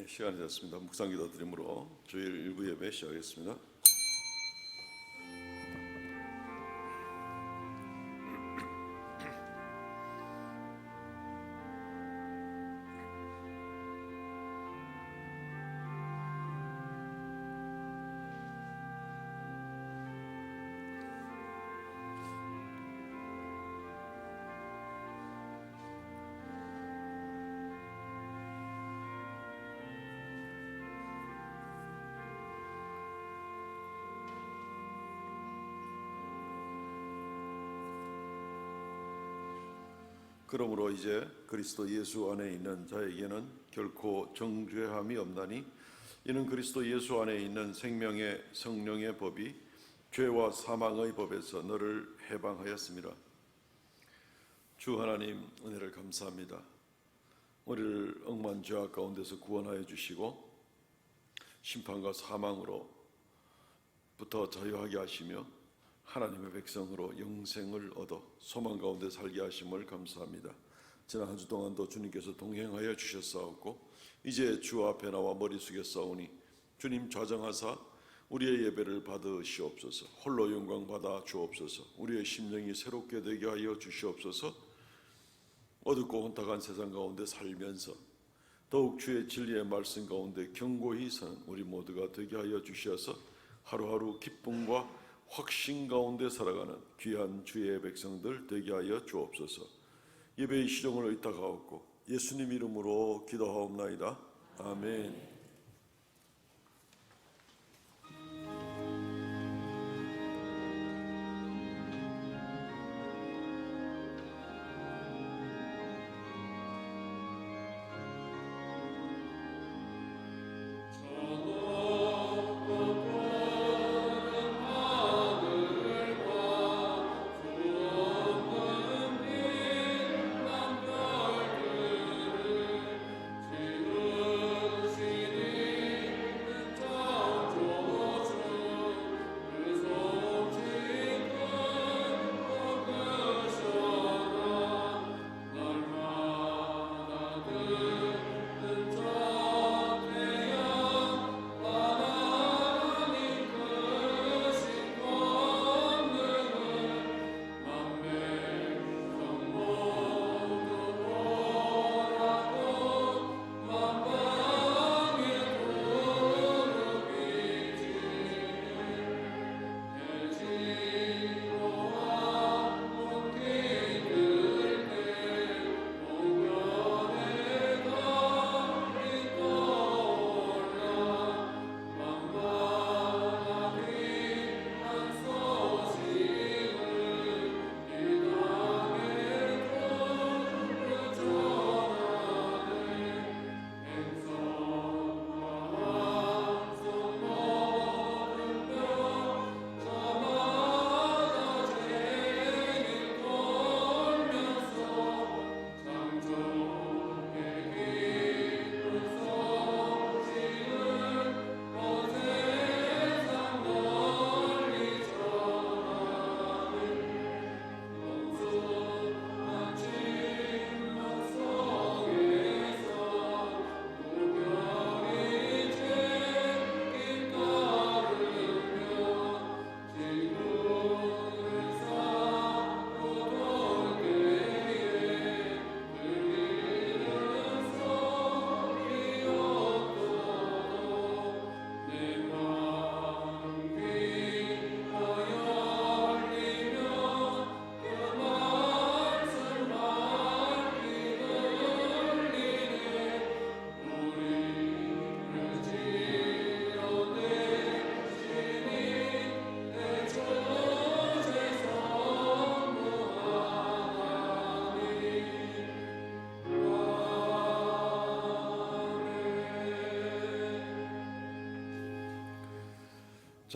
시간이 됐습니다. 묵상기도 드림으로 주일 일부 예배 시작하겠습니다. 그러므로 이제 그리스도 예수 안에 있는 자에게는 결코 정죄함이 없나니 이는 그리스도 예수 안에 있는 생명의 성령의 법이 죄와 사망의 법에서 너를 해방하였습니다. 주 하나님 은혜를 감사합니다. 우리를 억만 죄악 가운데서 구원하여 주시고 심판과 사망으로부터 자유하게 하시며 하나님의 백성으로 영생을 얻어 소망 가운데 살게 하심을 감사합니다. 지난 한 주 동안도 주님께서 동행하여 주셨사옵고 이제 주 앞에 나와 머리 숙여 싸우니 주님 좌정하사 우리의 예배를 받으시옵소서. 홀로 영광 받아 주옵소서. 우리의 심령이 새롭게 되게 하여 주시옵소서. 어둡고 혼탁한 세상 가운데 살면서 더욱 주의 진리의 말씀 가운데 견고히 서는 우리 모두가 되게 하여 주셔서 하루하루 기쁨과 확신 가운데 살아가는 귀한 주의 백성들 되게 하여 주옵소서. 예배의 시종을 의탁하옵고 예수님 이름으로 기도하옵나이다. 아멘.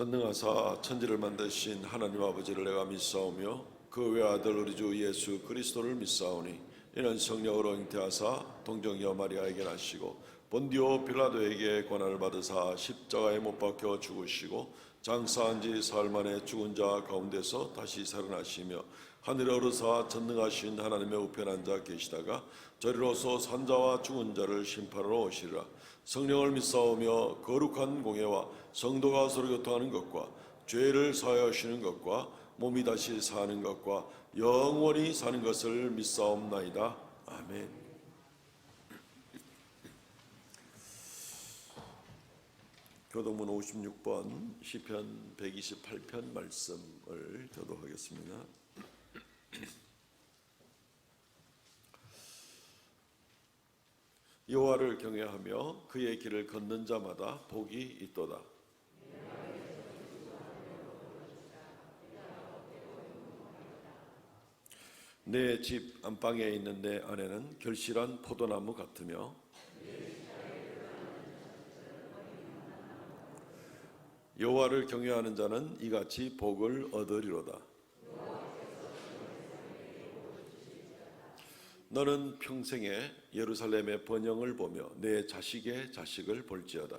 전능하사 천지를 만드신 하나님 아버지를 내가 믿사오며 그 외아들 우리 주 예수 그리스도를 믿사오니 이는 성령으로 잉태하사 동정녀 마리아에게 나시고 본디오 빌라도에게 고난을 받으사 십자가에 못 박혀 죽으시고 장사한 지 사흘 만에 죽은 자 가운데서 다시 살아나시며 하늘에 어르사 전능하신 하나님의 우편 앉아 계시다가 저리로서 산자와 죽은 자를 심판하러 오시리라. 성령을 믿사오며 거룩한 공예와 성도가 서로 교통하는 것과 죄를 사하여주시는 것과 몸이 다시 사는 것과 영원히 사는 것을 믿사옵나이다. 아멘. 교동문 56번 시편 128편 말씀을 교도하겠습니다. 여호와를 경외하며 그의 길을 걷는 자마다 복이 있도다. 내 집 안방에 있는 내 아내는 결실한 포도나무 같으며 여호와를 경외하는 자는 이같이 복을 얻으리로다. 너는 평생에 예루살렘의 번영을 보며 내 자식의 자식을 볼지어다.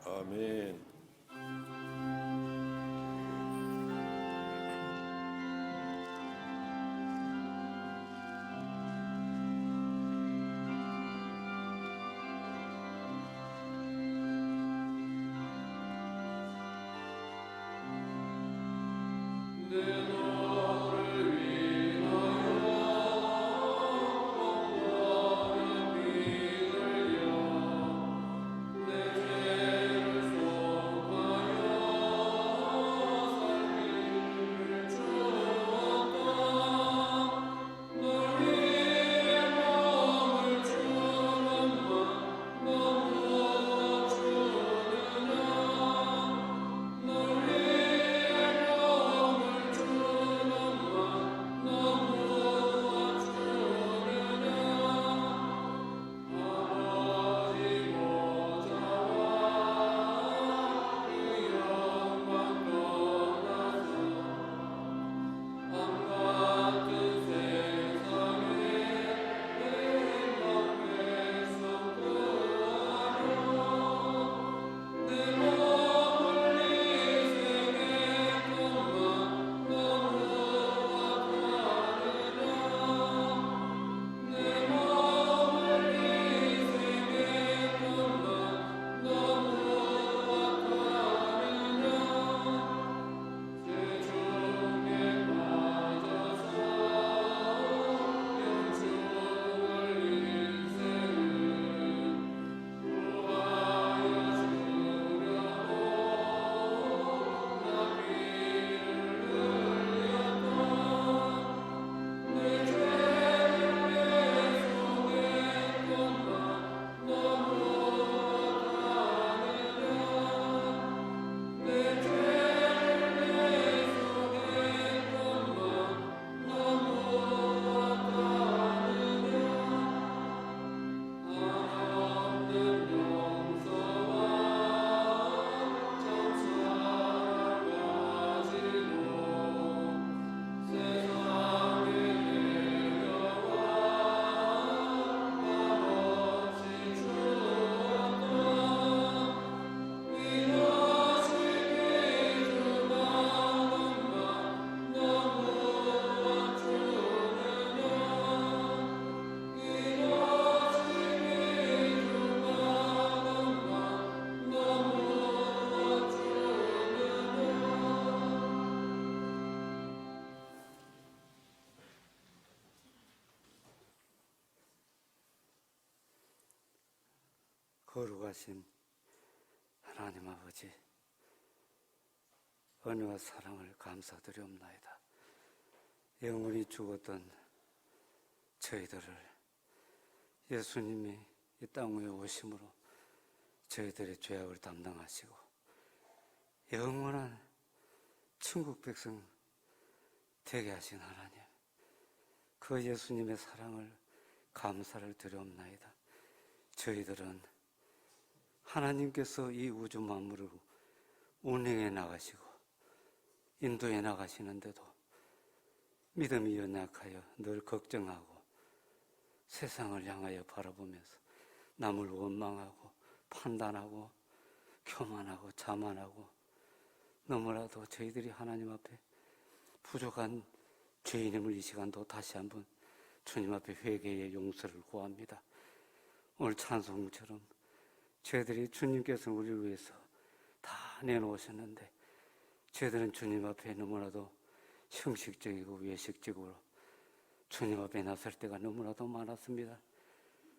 아멘. 거룩하신 하나님 아버지, 은혜와 사랑을 감사드리옵나이다. 영원히 죽었던 저희들을 예수님이 이 땅 위에 오심으로 저희들의 죄악을 담당하시고 영원한 천국 백성 되게 하신 하나님, 그 예수님의 사랑을 감사를 드리옵나이다. 저희들은 하나님께서 이 우주 만물을 운행해 나가시고 인도해 나가시는데도 믿음이 연약하여 늘 걱정하고 세상을 향하여 바라보면서 남을 원망하고 판단하고 교만하고 자만하고 너무나도 저희들이 하나님 앞에 부족한 죄인임을 이 시간도 다시 한번 주님 앞에 회개의 용서를 구합니다. 오늘 찬송처럼 저희들이 주님께서 우리를 위해서 다 내놓으셨는데 저희들은 주님 앞에 너무나도 형식적이고 외식적으로 주님 앞에 나설 때가 너무나도 많았습니다.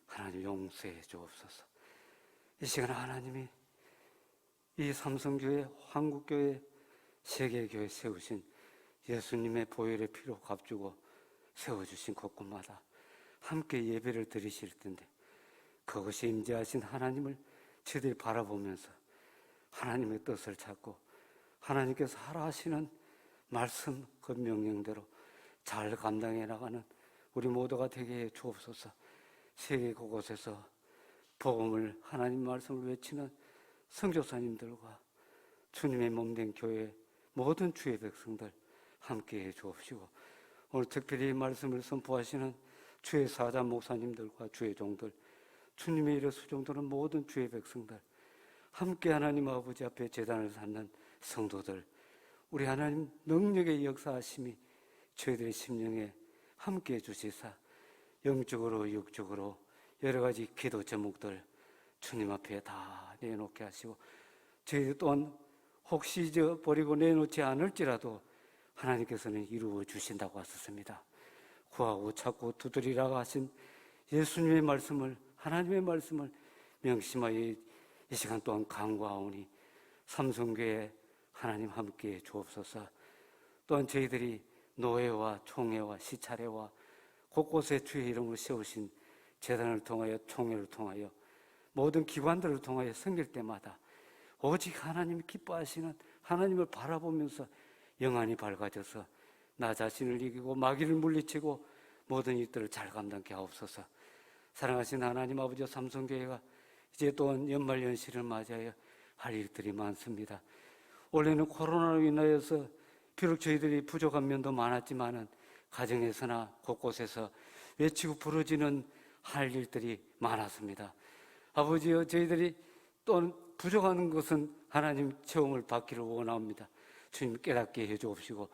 하나님 용서해 주옵소서. 이 시간 하나님이 이 삼성교회, 한국교회, 세계교회 세우신 예수님의 보혈의 피로 값주고 세워주신 곳곳마다 함께 예배를 드리실 텐데 그것이 임재하신 하나님을 저희들이 바라보면서 하나님의 뜻을 찾고 하나님께서 하라 하시는 말씀 그 명령대로 잘 감당해 나가는 우리 모두가 되게 해 주옵소서. 세계 곳곳에서 복음을 하나님 말씀을 외치는 선교사님들과 주님의 몸된 교회 모든 주의 백성들 함께 해 주옵시고 오늘 특별히 말씀을 선포하시는 주의 사자 목사님들과 주의 종들 주님의 일에 수종되는 모든 주의 백성들 함께 하나님 아버지 앞에 제단을 쌓는 성도들 우리 하나님 능력의 역사하심이 저희들의 심령에 함께해 주시사 영적으로 육적으로 여러 가지 기도 제목들 주님 앞에 다 내놓게 하시고 저희 또한 혹시 잊어버리고 내놓지 않을지라도 하나님께서는 이루어 주신다고 하셨습니다. 구하고 찾고 두드리라고 하신 예수님의 말씀을 하나님의 말씀을 명심하여 이 시간 동안 간구하오니 삼성교회 하나님 함께해 주옵소서. 또한 저희들이 노회와 총회와 시차례와 곳곳에 주의 이름을 세우신 재단을 통하여 총회를 통하여 모든 기관들을 통하여 섬길 때마다 오직 하나님이 기뻐하시는 하나님을 바라보면서 영안이 밝아져서 나 자신을 이기고 마귀를 물리치고 모든 일들을 잘 감당케 하옵소서. 사랑하신 하나님 아버지 삼성교회가 이제 또한 연말연시를 맞이하여 할 일들이 많습니다. 올해는 코로나로 인하여서 비록 저희들이 부족한 면도 많았지만은 가정에서나 곳곳에서 외치고 부르짖는 할 일들이 많았습니다. 아버지여 저희들이 또 부족한 것은 하나님 체험을 받기를 원합니다. 주님 깨닫게 해주옵시고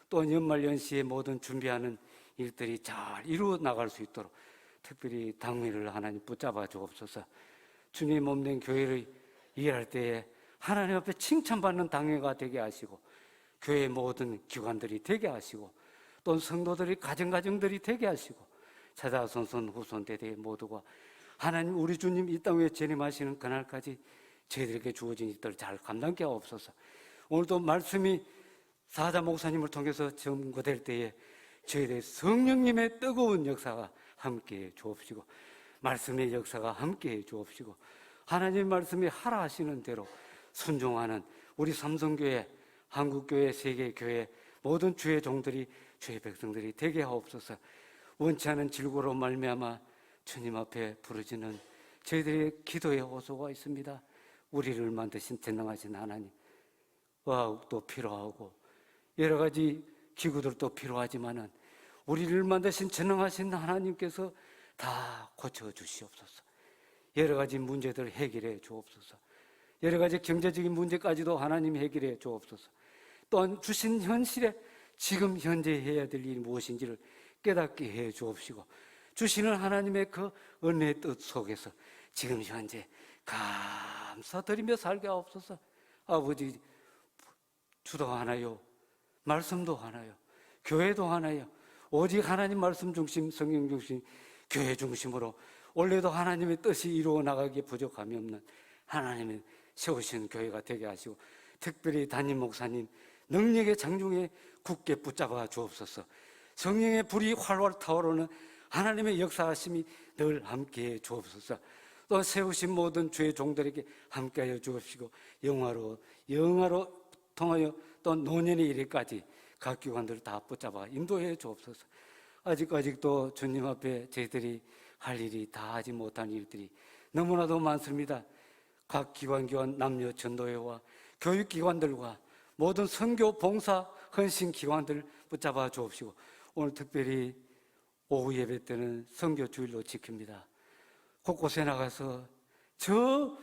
또 연말연시에 모든 준비하는 일들이 잘 이루어 나갈 수 있도록 특별히 당회를 하나님 붙잡아 주옵소서. 주님 몸된 교회를 일할 때에 하나님 앞에 칭찬받는 당회가 되게 하시고 교회 모든 기관들이 되게 하시고 또 성도들이 가정들이 되게 하시고 차자손손 후손 대대 모두가 하나님 우리 주님 이 땅에 재림하시는 그날까지 저희들에게 주어진 일들을 잘 감당케 하옵소서. 오늘도 말씀이 사자 목사님을 통해서 전거될 때에 저희들의 성령님의 뜨거운 역사가 함께해 주옵시고 말씀의 역사가 함께해 주옵시고 하나님의 말씀이 하라 하시는 대로 순종하는 우리 삼성교회, 한국교회, 세계교회 모든 주의 종들이 주의 백성들이 되게 하옵소서. 원치 않은 질고로 말미암아 주님 앞에 부르짖는 저희들의 기도의 호소가 있습니다. 우리를 만드신 전능하신 하나님, 의학도 필요하고 여러 가지 기구들도 필요하지만은 우리를 만드신 전능하신 하나님께서 다 고쳐주시옵소서. 여러 가지 문제들 해결해 주옵소서. 여러 가지 경제적인 문제까지도 하나님 해결해 주옵소서. 또한 주신 현실에 지금 현재 해야 될 일이 무엇인지를 깨닫게 해 주옵시고 주시는 하나님의 그 은혜의 뜻 속에서 지금 현재 감사드리며 살게 하옵소서. 아버지 주도 하나요, 말씀도 하나요, 교회도 하나요. 오직 하나님 말씀 중심, 성경 중심, 교회 중심으로 원래도 하나님의 뜻이 이루어 나가기에 부족함이 없는 하나님의 세우신 교회가 되게 하시고 특별히 담임 목사님 능력의 장중에 굳게 붙잡아 주옵소서. 성령의 불이 활활 타오르는 하나님의 역사하심이 늘 함께해 주옵소서. 또 세우신 모든 주의 종들에게 함께하여 주옵시고 영화로 통하여 또 노년의 이래까지 각 기관들을 다 붙잡아 인도해 주옵소서. 아직도 주님 앞에 저희들이 할 일이 다 하지 못한 일들이 너무나도 많습니다. 각 기관 남녀 전도회와 교육기관들과 모든 선교 봉사 헌신 기관들 붙잡아 주옵시고 오늘 특별히 오후 예배 때는 선교 주일로 지킵니다. 곳곳에 나가서 저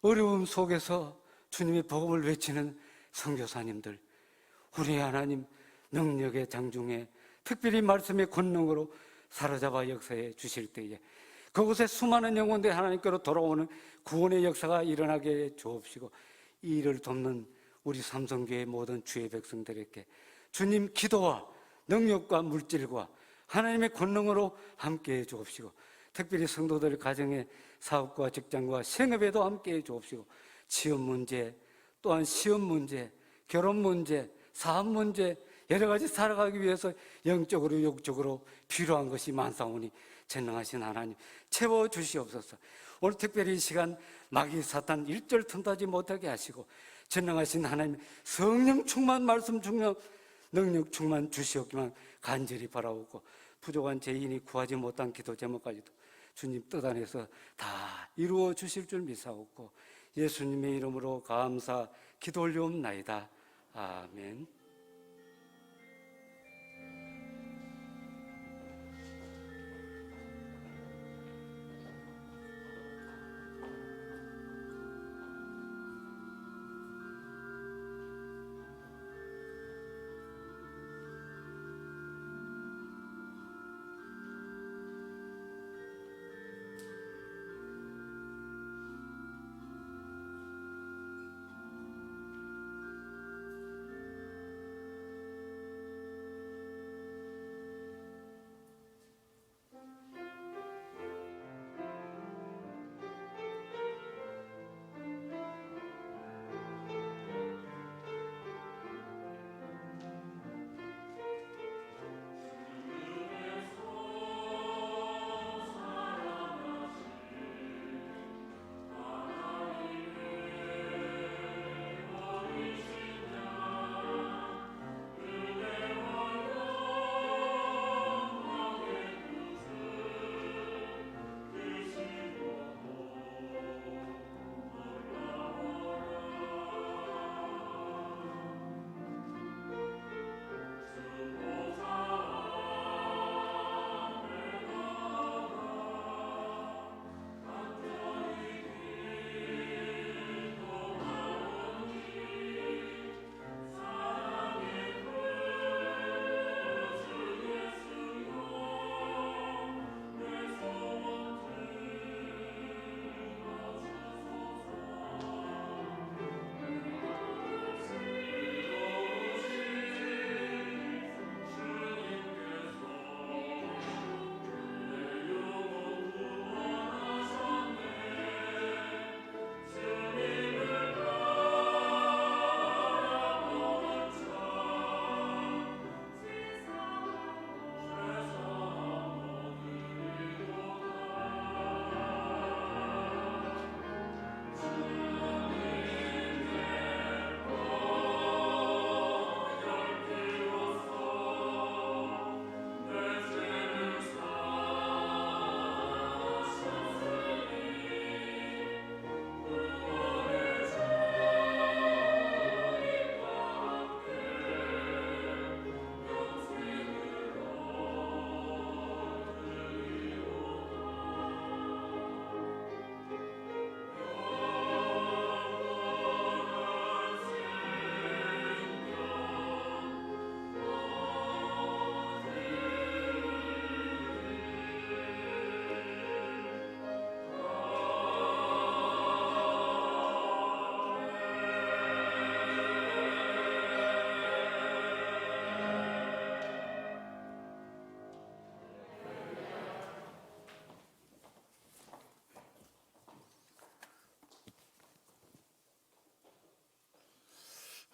어려움 속에서 주님의 복음을 외치는 선교사님들, 우리 하나님 능력의 장중에 특별히 말씀의 권능으로 사로잡아 역사해 주실 때에 그곳에 수많은 영혼들이 하나님께로 돌아오는 구원의 역사가 일어나게 해 주옵시고, 이 일을 돕는 우리 삼성교회 모든 주의 백성들에게 주님 기도와 능력과 물질과 하나님의 권능으로 함께해 주옵시고, 특별히 성도들 가정의 사업과 직장과 생업에도 함께해 주옵시고, 취업 문제, 또한 시험 문제, 결혼 문제, 사업 문제, 여러 가지 살아가기 위해서 영적으로 육적으로 필요한 것이 많사오니 전능하신 하나님 채워주시옵소서. 오늘 특별히 이 시간 마귀 사탄 일절 틈타지 못하게 하시고, 전능하신 하나님 성령 충만, 말씀 충만, 능력 충만 주시옵기만 간절히 바라오고, 부족한 죄인이 구하지 못한 기도 제목까지도 주님 뜻 안에서 다 이루어 주실 줄 믿사옵고, 예수님의 이름으로 감사 기도 올려옵나이다. 아멘.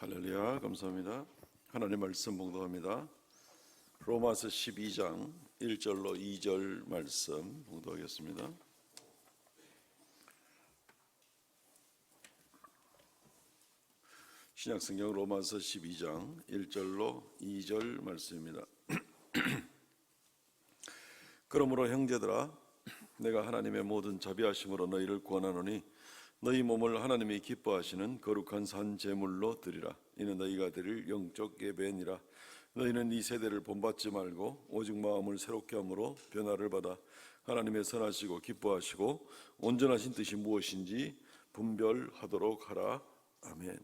할렐루야, 감사합니다. 하나님 말씀 봉독합니다. 로마서 12장 1절로 2절 말씀 봉독하겠습니다. 신약성경 로마서 12장 1절로 2절 말씀입니다. 그러므로 형제들아, 내가 하나님의 모든 자비하심으로 너희를 구원하노니 너희 몸을 하나님이 기뻐하시는 거룩한 산 제물로 드리라. 이는 너희가 드릴 영적 예배니라. 너희는 이 세대를 본받지 말고 오직 마음을 새롭게 함으로 변화를 받아 하나님의 선하시고 기뻐하시고 온전하신 뜻이 무엇인지 분별하도록 하라. 아멘.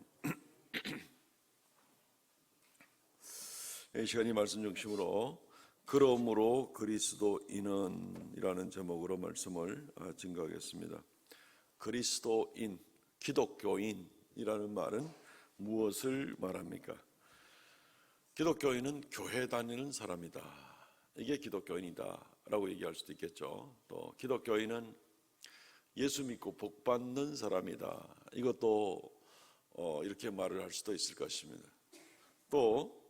이 시간 이 말씀 중심으로 그러므로 그리스도인은이라는 제목으로 말씀을 증거하겠습니다. 그리스도인, 기독교인이라는 말은 무엇을 말합니까? 기독교인은 교회 다니는 사람이다. 이게 기독교인이다 라고 얘기할 수도 있겠죠. 또 기독교인은 예수 믿고 복 받는 사람이다. 이것도 이렇게 말을 할 수도 있을 것입니다. 또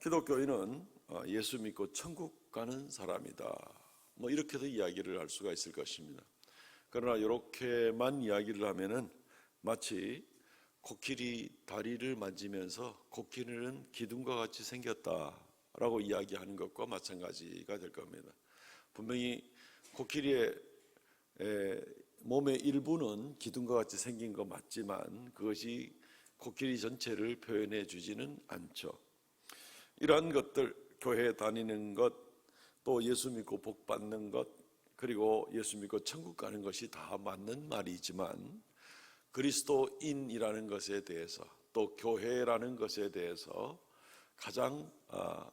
기독교인은 예수 믿고 천국 가는 사람이다. 이렇게도 이야기를 할 수가 있을 것입니다. 그러나 이렇게만 이야기를 하면은 마치 코끼리 다리를 만지면서 코끼리는 기둥과 같이 생겼다라고 이야기하는 것과 마찬가지가 될 겁니다. 분명히 코끼리의 몸의 일부는 기둥과 같이 생긴 거 맞지만 그것이 코끼리 전체를 표현해 주지는 않죠. 이러한 것들, 교회 다니는 것, 또 예수 믿고 복 받는 것, 그리고 예수 믿고 천국 가는 것이 다 맞는 말이지만 그리스도인이라는 것에 대해서 또 교회라는 것에 대해서 가장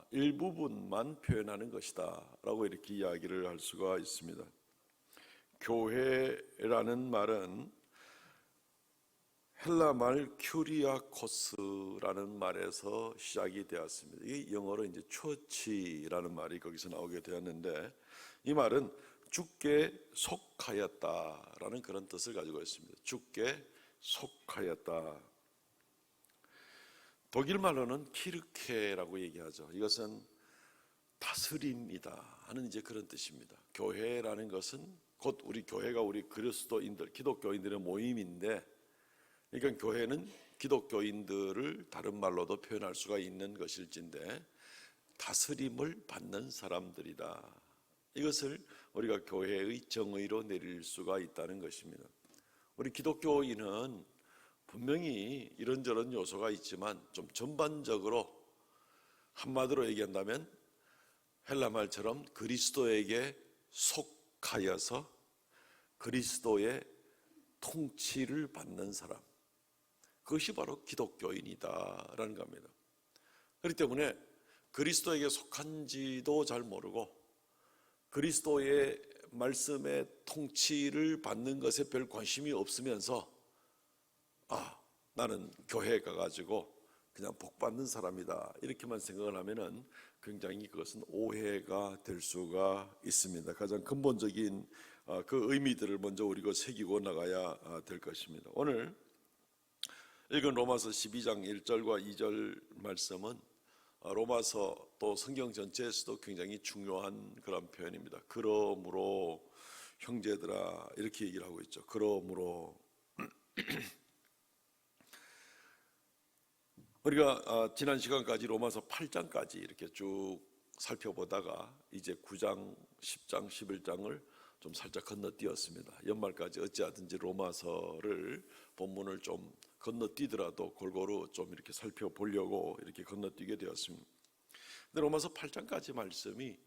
일부분만 표현하는 것이다 라고 이렇게 이야기를 할 수가 있습니다. 교회라는 말은 헬라 말 큐리아코스라는 말에서 시작이 되었습니다. 이 영어로 이제 처치라는 말이 거기서 나오게 되었는데 이 말은 주께 속하였다라는 그런 뜻을 가지고 있습니다. 주께 속하였다. 독일 말로는 키르케라고 얘기하죠. 이것은 다스림이다 하는 이제 그런 뜻입니다. 교회라는 것은 곧 우리 교회가 우리 그리스도인들, 기독교인들의 모임인데, 그러니까 교회는 기독교인들을 다른 말로도 표현할 수가 있는 것일진데 다스림을 받는 사람들이다. 이것을 우리가 교회의 정의로 내릴 수가 있다는 것입니다. 우리 기독교인은 분명히 이런저런 요소가 있지만 좀 전반적으로 한마디로 얘기한다면 헬라 말처럼 그리스도에게 속하여서 그리스도의 통치를 받는 사람, 그것이 바로 기독교인이다라는 겁니다. 그렇기 때문에 그리스도에게 속한지도 잘 모르고 그리스도의 말씀의 통치를 받는 것에 별 관심이 없으면서 나는 교회에 가가지고 그냥 복 받는 사람이다 이렇게만 생각을 하면은 굉장히 그것은 오해가 될 수가 있습니다. 가장 근본적인 그 의미들을 먼저 우리가 새기고 나가야 될 것입니다. 오늘 읽은 로마서 12장 1절과 2절 말씀은 로마서 또 성경 전체에서도 굉장히 중요한 그런 표현입니다. 그러므로 형제들아 이렇게 얘기를 하고 있죠. 그러므로 우리가 지난 시간까지 로마서 8장까지 이렇게 쭉 살펴보다가 이제 9장, 10장, 11장을 좀 살짝 건너뛰었습니다. 연말까지 어찌하든지 로마서를 본문을 좀 건너뛰더라도 골고루 좀 이렇게 살펴보려고 이렇게 건너뛰게 되었습니다. 근데 로마서 8장까지 말씀이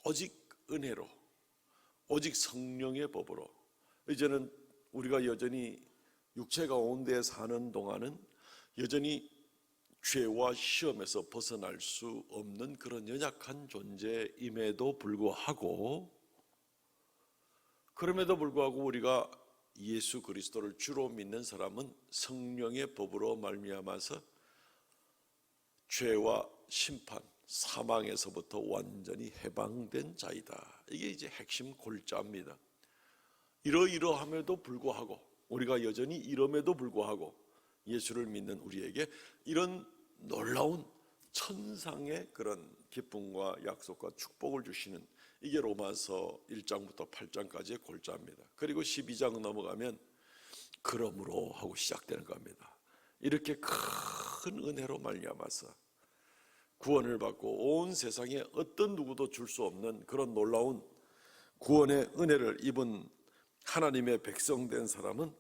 오직 은혜로, 오직 성령의 법으로, 이제는 우리가 여전히 육체 가운데 사는 동안은 여전히 죄와 시험에서 벗어날 수 없는 그런 연약한 존재임에도 불구하고, 그럼에도 불구하고 우리가 예수 그리스도를 주로 믿는 사람은 성령의 법으로 말미암아서 죄와 심판, 사망에서부터 완전히 해방된 자이다. 이게 이제 핵심 골자입니다. 이러이러함에도 불구하고 우리가 여전히 이럼에도 불구하고 예수를 믿는 우리에게 이런 놀라운 천상의 그런 기쁨과 약속과 축복을 주시는, 이게 로마서 1장부터 8장까지의 골자입니다. 그리고 12장 넘어가면 그러므로 하고 시작되는 겁니다. 이렇게 큰 은혜로 말미암아서 구원을 받고 온 세상에 어떤 누구도 줄 수 없는 그런 놀라운 구원의 은혜를 입은 하나님의 백성된 사람은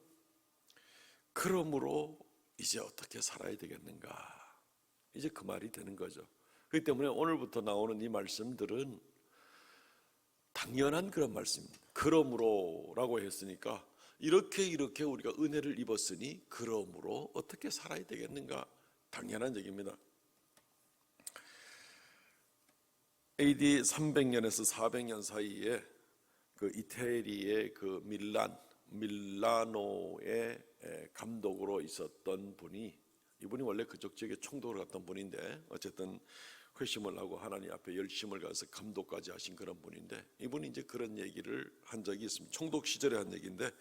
그러므로 이제 어떻게 살아야 되겠는가, 이제 그 말이 되는 거죠. 그렇기 때문에 오늘부터 나오는 이 말씀들은 당연한 그런 말씀입니다. 그러므로라고 했으니까 이렇게 우리가 은혜를 입었으니 그러므로 어떻게 살아야 되겠는가, 당연한 얘기입니다. AD 300년에서 400년 사이에 그 이태리의 그 밀라노의 감독으로 있었던 분이, 이분이 원래 그쪽 지역에 총독을 갔던 분인데 어쨌든 회심을 하고 하나님 앞에 열심을 가서 감독까지 하신 그런 분인데, 이분이 이제 그런 얘기를 한 적이 있습니다. 총독 시절에 한 얘기인데,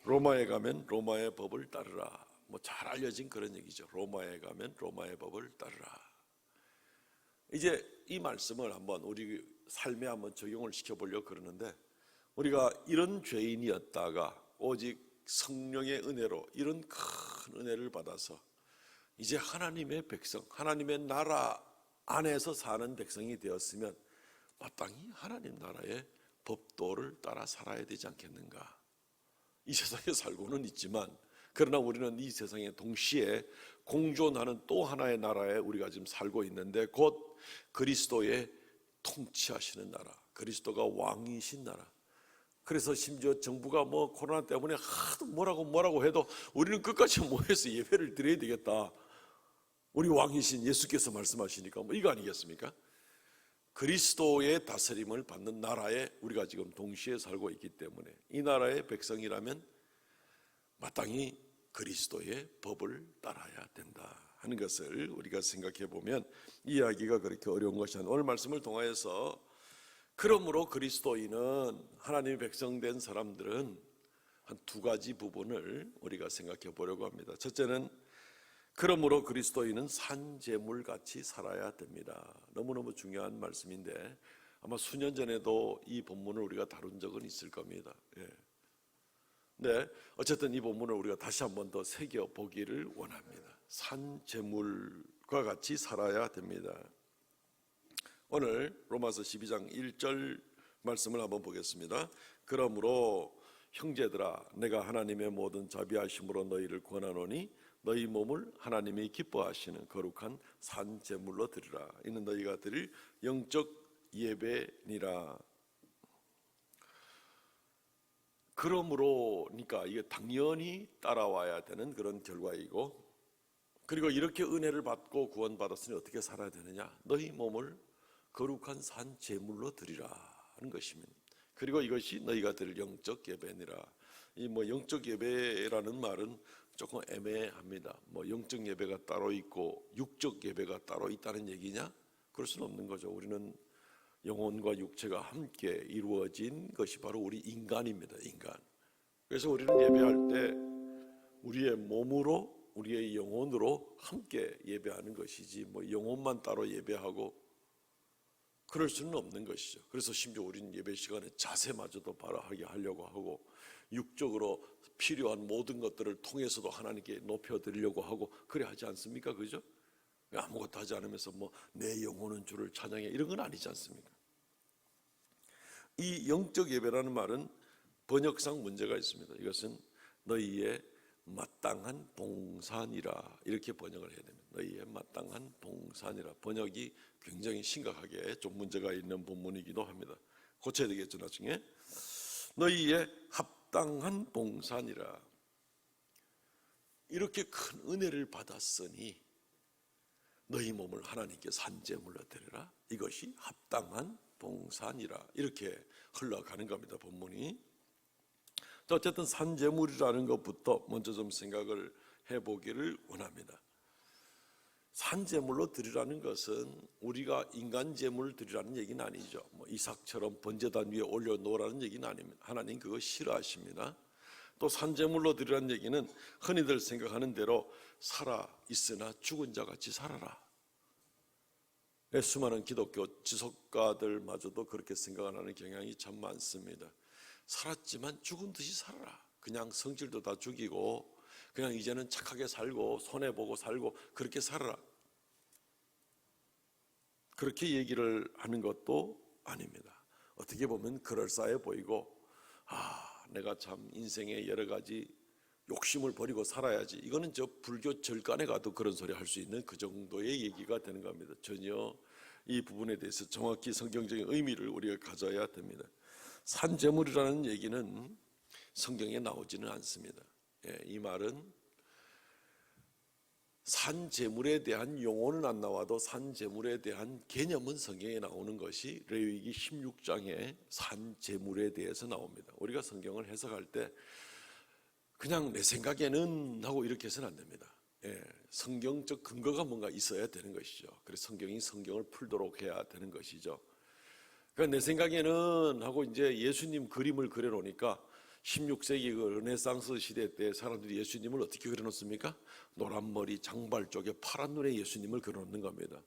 로마에 가면 로마의 법을 따르라. 뭐 잘 알려진 그런 얘기죠. 로마에 가면 로마의 법을 따르라. 이제 이 말씀을 한번 우리 삶에 한번 적용을 시켜보려고 그러는데, 우리가 이런 죄인이었다가 오직 성령의 은혜로 이런 큰 은혜를 받아서 이제 하나님의 백성, 하나님의 나라 안에서 사는 백성이 되었으면 마땅히 하나님 나라의 법도를 따라 살아야 되지 않겠는가. 이 세상에 살고는 있지만, 그러나 우리는 이 세상에 동시에 공존하는 또 하나의 나라에 우리가 지금 살고 있는데, 곧 그리스도의 통치하시는 나라, 그리스도가 왕이신 나라. 그래서 심지어 정부가 뭐 코로나 때문에 하도 뭐라고 해도 우리는 끝까지 모여서 예배를 드려야 되겠다. 우리 왕이신 예수께서 말씀하시니까 뭐 이거 아니겠습니까? 그리스도의 다스림을 받는 나라에 우리가 지금 동시에 살고 있기 때문에 이 나라의 백성이라면 마땅히 그리스도의 법을 따라야 된다 하는 것을 우리가 생각해 보면 이야기가 그렇게 어려운 것이 아니라, 오늘 말씀을 통하여서 그러므로 그리스도인은, 하나님의 백성된 사람들은 한 두 가지 부분을 우리가 생각해 보려고 합니다. 첫째는, 그러므로 그리스도인은 산재물같이 살아야 됩니다. 너무너무 중요한 말씀인데 아마 수년 전에도 이 본문을 우리가 다룬 적은 있을 겁니다. 네, 어쨌든 이 본문을 우리가 다시 한 번 더 새겨보기를 원합니다. 산재물과 같이 살아야 됩니다. 오늘 로마서 12장 1절 말씀을 한번 보겠습니다. 그러므로 형제들아, 내가 하나님의 모든 자비하심으로 너희를 권하노니 너희 몸을 하나님이 기뻐하시는 거룩한 산제물로 드리라. 이는 너희가 드릴 영적 예배니라. 그러므로니까 이게 당연히 따라와야 되는 그런 결과이고, 그리고 이렇게 은혜를 받고 구원받았으니 어떻게 살아야 되느냐? 너희 몸을 거룩한 산 제물로 드리라 하는 것입니다. 그리고 이것이 너희가 드릴 영적 예배니라. 이 뭐 영적 예배라는 말은 조금 애매합니다. 뭐 영적 예배가 따로 있고 육적 예배가 따로 있다는 얘기냐? 그럴 수는 없는 거죠. 우리는 영혼과 육체가 함께 이루어진 것이 바로 우리 인간입니다. 인간. 그래서 우리는 예배할 때 우리의 몸으로, 우리의 영혼으로 함께 예배하는 것이지, 뭐 영혼만 따로 예배하고 그럴 수는 없는 것이죠. 그래서 심지어 우리는 예배 시간에 자세마저도 바라하게 하려고 하고, 육적으로 필요한 모든 것들을 통해서도 하나님께 높여드리려고 하고 그래 하지 않습니까? 그죠? 아무것도 하지 않으면서 뭐 내 영혼은 주를 찬양해 이런 건 아니지 않습니까? 이 영적 예배라는 말은 번역상 문제가 있습니다. 이것은 너희의 마땅한 봉산이라, 이렇게 번역을 해야 됩니다. 너희의 마땅한 봉산이라. 번역이 굉장히 심각하게 좀 문제가 있는 본문이기도 합니다. 고쳐야 되겠죠, 나중에. 너희의 합당한 봉산이라. 이렇게 큰 은혜를 받았으니 너희 몸을 하나님께 산제물로 드리라. 이것이 합당한 봉산이라. 이렇게 흘러가는 겁니다, 본문이. 어쨌든 산제물이라는 것부터 먼저 좀 생각을 해보기를 원합니다. 산제물로 드리라는 것은 우리가 인간 제물을 드리라는 얘기는 아니죠. 뭐 이삭처럼 번제단 위에 올려놓으라는 얘기는 아닙니다. 하나님 그거 싫어하십니다. 또 산제물로 드리라는 얘기는 흔히들 생각하는 대로 살아 있으나 죽은 자 같이 살아라. 수많은 기독교 지속가들마저도 그렇게 생각하는 경향이 참 많습니다. 살았지만 죽은 듯이 살아라. 그냥 성질도 다 죽이고 그냥 이제는 착하게 살고 손해보고 살고 그렇게 살아라. 그렇게 얘기를 하는 것도 아닙니다. 어떻게 보면 그럴싸해 보이고, 내가 참 인생의 여러 가지 욕심을 버리고 살아야지. 이거는 저 불교 절간에 가도 그런 소리 할 수 있는 그 정도의 얘기가 되는 겁니다. 전혀 이 부분에 대해서 정확히 성경적인 의미를 우리가 가져야 됩니다. 산제물이라는 얘기는 성경에 나오지는 않습니다. 이 말은 산 제물에 대한 용어는 안 나와도 산 제물에 대한 개념은 성경에 나오는 것이 레위기 16장에 산 제물에 대해서 나옵니다. 우리가 성경을 해석할 때 그냥 내 생각에는 하고 이렇게 해서는 안 됩니다. 성경적 근거가 뭔가 있어야 되는 것이죠. 그래서 성경이 성경을 풀도록 해야 되는 것이죠. 그러니까 내 생각에는 하고 이제 예수님 그림을 그려놓으니까 16세기 그 르네상스 시대 때 사람들이 예수님을 어떻게 그려놓습니까? 노란 머리, 장발 쪽에 파란 눈의 예수님을 그려놓는 겁니다.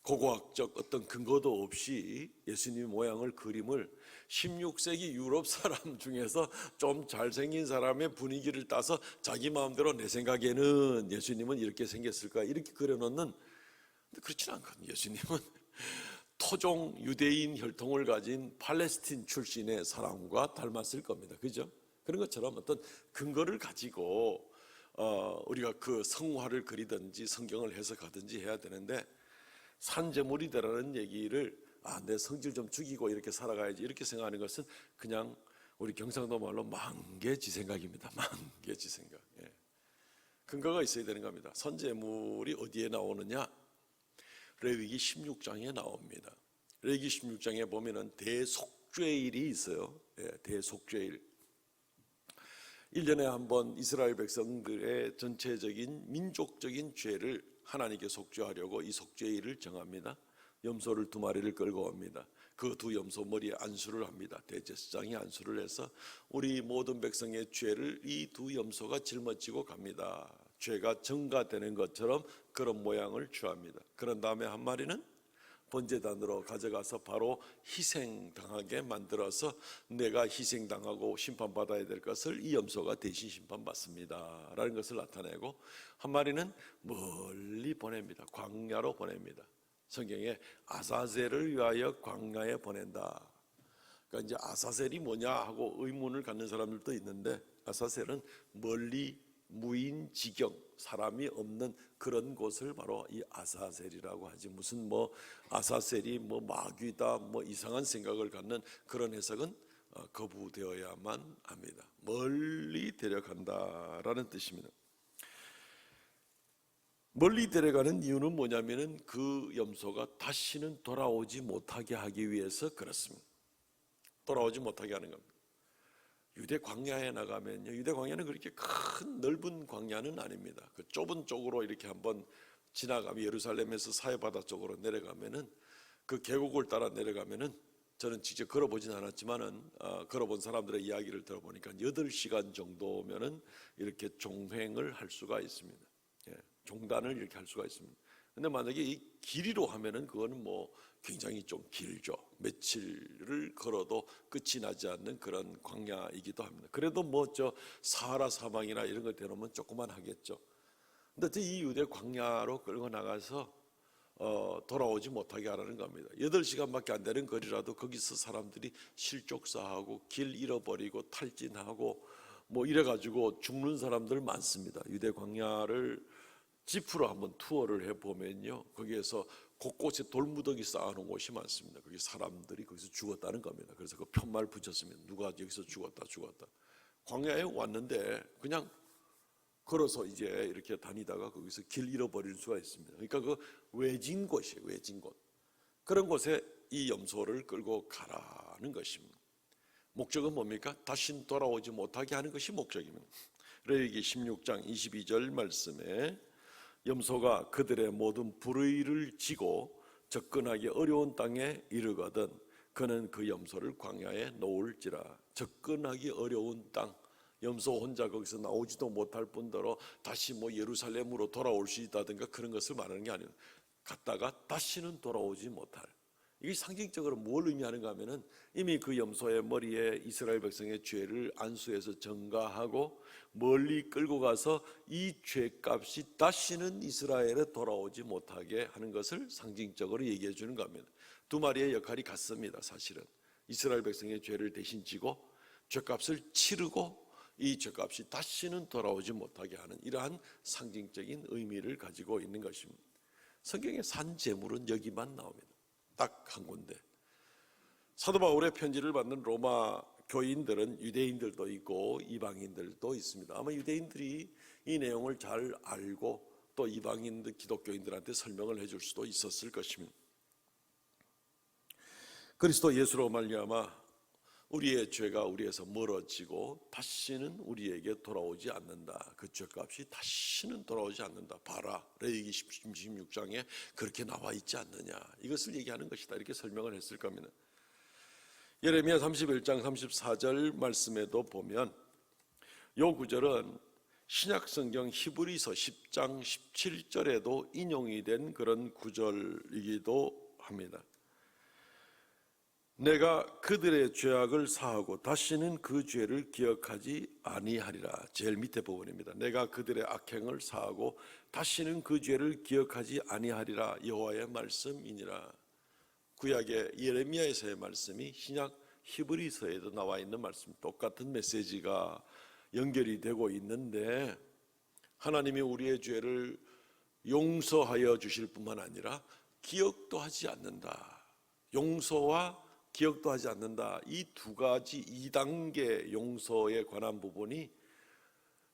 고고학적 어떤 근거도 없이 예수님 모양을 그림을 16세기 유럽 사람 중에서 좀 잘생긴 사람의 분위기를 따서 자기 마음대로 내 생각에는 예수님은 이렇게 생겼을까 이렇게 그려놓는, 근데 그렇지는 않거든요. 예수님은 토종 유대인 혈통을 가진 팔레스틴 출신의 사람과 닮았을 겁니다. 그죠? 그런 것처럼 어떤 근거를 가지고 우리가 그 성화를 그리든지 성경을 해석하든지 해야 되는데, 산제물이 되라는 얘기를 내 성질 좀 죽이고 이렇게 살아가야지 이렇게 생각하는 것은 그냥 우리 경상도 말로 만개지생각입니다. 만개지생각. 근거가 있어야 되는 겁니다. 산제물이 어디에 나오느냐? 레위기 16장에 나옵니다. 레위기 16장에 보면은 대속죄일이 있어요. 대속죄일. 1년에 한 번 이스라엘 백성들의 전체적인 민족적인 죄를 하나님께 속죄하려고 이 속죄일을 정합니다. 염소를 2마리를 끌고 옵니다. 그 2 염소 머리에 안수를 합니다. 대제사장이 안수를 해서 우리 모든 백성의 죄를 이 2 염소가 짊어지고 갑니다. 죄가 증가되는 것처럼 그런 모양을 취합니다. 그런 다음에 한 마리는 번제단으로 가져가서 바로 희생당하게 만들어서 내가 희생당하고 심판받아야 될 것을 이 염소가 대신 심판받습니다 라는 것을 나타내고, 한 마리는 멀리 보냅니다. 광야로 보냅니다. 성경에 아사셀을 위하여 광야에 보낸다. 그러니까 이제 아사셀이 뭐냐 하고 의문을 갖는 사람들도 있는데, 아사셀은 멀리 무인지경, 사람이 없는 그런 곳을 바로 이 아사셀이라고 하지, 무슨 뭐 아사셀이 뭐 마귀다 뭐 이상한 생각을 갖는 그런 해석은 거부되어야만 합니다. 멀리 데려간다라는 뜻입니다. 멀리 데려가는 이유는 뭐냐면은 그 염소가 다시는 돌아오지 못하게 하기 위해서 그렇습니다. 돌아오지 못하게 하는 겁니다. 유대 광야에 나가면요, 유대 광야는 그렇게 큰 넓은 광야는 아닙니다. 그 좁은 쪽으로 이렇게 한번 지나가면, 예루살렘에서 사해바다 쪽으로 내려가면은, 그 계곡을 따라 내려가면은, 저는 직접 걸어보진 않았지만은 걸어본 사람들의 이야기를 들어보니까 8시간 정도면은 이렇게 종횡을 할 수가 있습니다. 종단을 이렇게 할 수가 있습니다. 근데 만약에 이 길이로 하면은 그거는 뭐 굉장히 좀 길죠. 며칠을 걸어도 끝이 나지 않는 그런 광야이기도 합니다. 그래도 뭐 저 사하라 사막이나 이런 거 대놓으면 조그만 하겠죠. 근데 이 유대 광야로 끌고 나가서 돌아오지 못하게 하라는 겁니다. 8시간밖에 안 되는 거리라도 거기서 사람들이 실족사하고 길 잃어버리고 탈진하고 뭐 이래가지고 죽는 사람들 많습니다. 유대 광야를 지프로 한번 투어를 해보면요, 거기에서 곳곳에 돌무더기 쌓아놓은 곳이 많습니다. 거기 사람들이 거기서 죽었다는 겁니다. 그래서 그 편말 붙였으면 누가 여기서 죽었다. 광야에 왔는데 그냥 걸어서 이제 이렇게 다니다가 거기서 길 잃어버릴 수가 있습니다. 그러니까 그 외진 곳이에요, 외진 곳. 그런 곳에 이 염소를 끌고 가라는 것입니다. 목적은 뭡니까? 다시 돌아오지 못하게 하는 것이 목적입니다. 레위기 16장 22절 말씀에 염소가 그들의 모든 불의를 지고 접근하기 어려운 땅에 이르거든 그는 그 염소를 광야에 놓을지라. 접근하기 어려운 땅, 염소 혼자 거기서 나오지도 못할 뿐더러 다시 뭐 예루살렘으로 돌아올 수 있다든가 그런 것을 말하는 게 아니에요. 갔다가 다시는 돌아오지 못할. 이게 상징적으로 뭘 의미하는가 하면은 이미 그 염소의 머리에 이스라엘 백성의 죄를 안수해서 전가하고 멀리 끌고 가서 이 죄값이 다시는 이스라엘에 돌아오지 못하게 하는 것을 상징적으로 얘기해 주는 겁니다. 2마리의 역할이 같습니다. 사실은 이스라엘 백성의 죄를 대신 지고 죄값을 치르고 이 죄값이 다시는 돌아오지 못하게 하는 이러한 상징적인 의미를 가지고 있는 것입니다. 성경의 산제물은 여기만 나옵니다. 딱 한 군데. 사도 바울의 편지를 받는 로마 교인들은 유대인들도 있고 이방인들도 있습니다. 아마 유대인들이 이 내용을 잘 알고 또 이방인 기독교인들한테 설명을 해줄 수도 있었을 것입니다. 그리스도 예수로 말미암아 우리의 죄가 우리에서 멀어지고 다시는 우리에게 돌아오지 않는다. 그 죄값이 다시는 돌아오지 않는다. 봐라, 레위기 16장에 그렇게 나와 있지 않느냐. 이것을 얘기하는 것이다. 이렇게 설명을 했을 겁니다. 예레미야 31장 34절 말씀에도 보면 이 구절은 신약성경 히브리서 10장 17절에도 인용이 된 그런 구절이기도 합니다. 내가 그들의 죄악을 사하고 다시는 그 죄를 기억하지 아니하리라. 제일 밑에 부분입니다. 내가 그들의 악행을 사하고 다시는 그 죄를 기억하지 아니하리라. 여호와의 말씀이니라. 구약의 예레미야에서의 말씀이 신약 히브리서에도 나와 있는 말씀, 똑같은 메시지가 연결이 되고 있는데, 하나님이 우리의 죄를 용서하여 주실 뿐만 아니라 기억도 하지 않는다. 용서와 기억도 하지 않는다. 이 두 가지 2단계 용서에 관한 부분이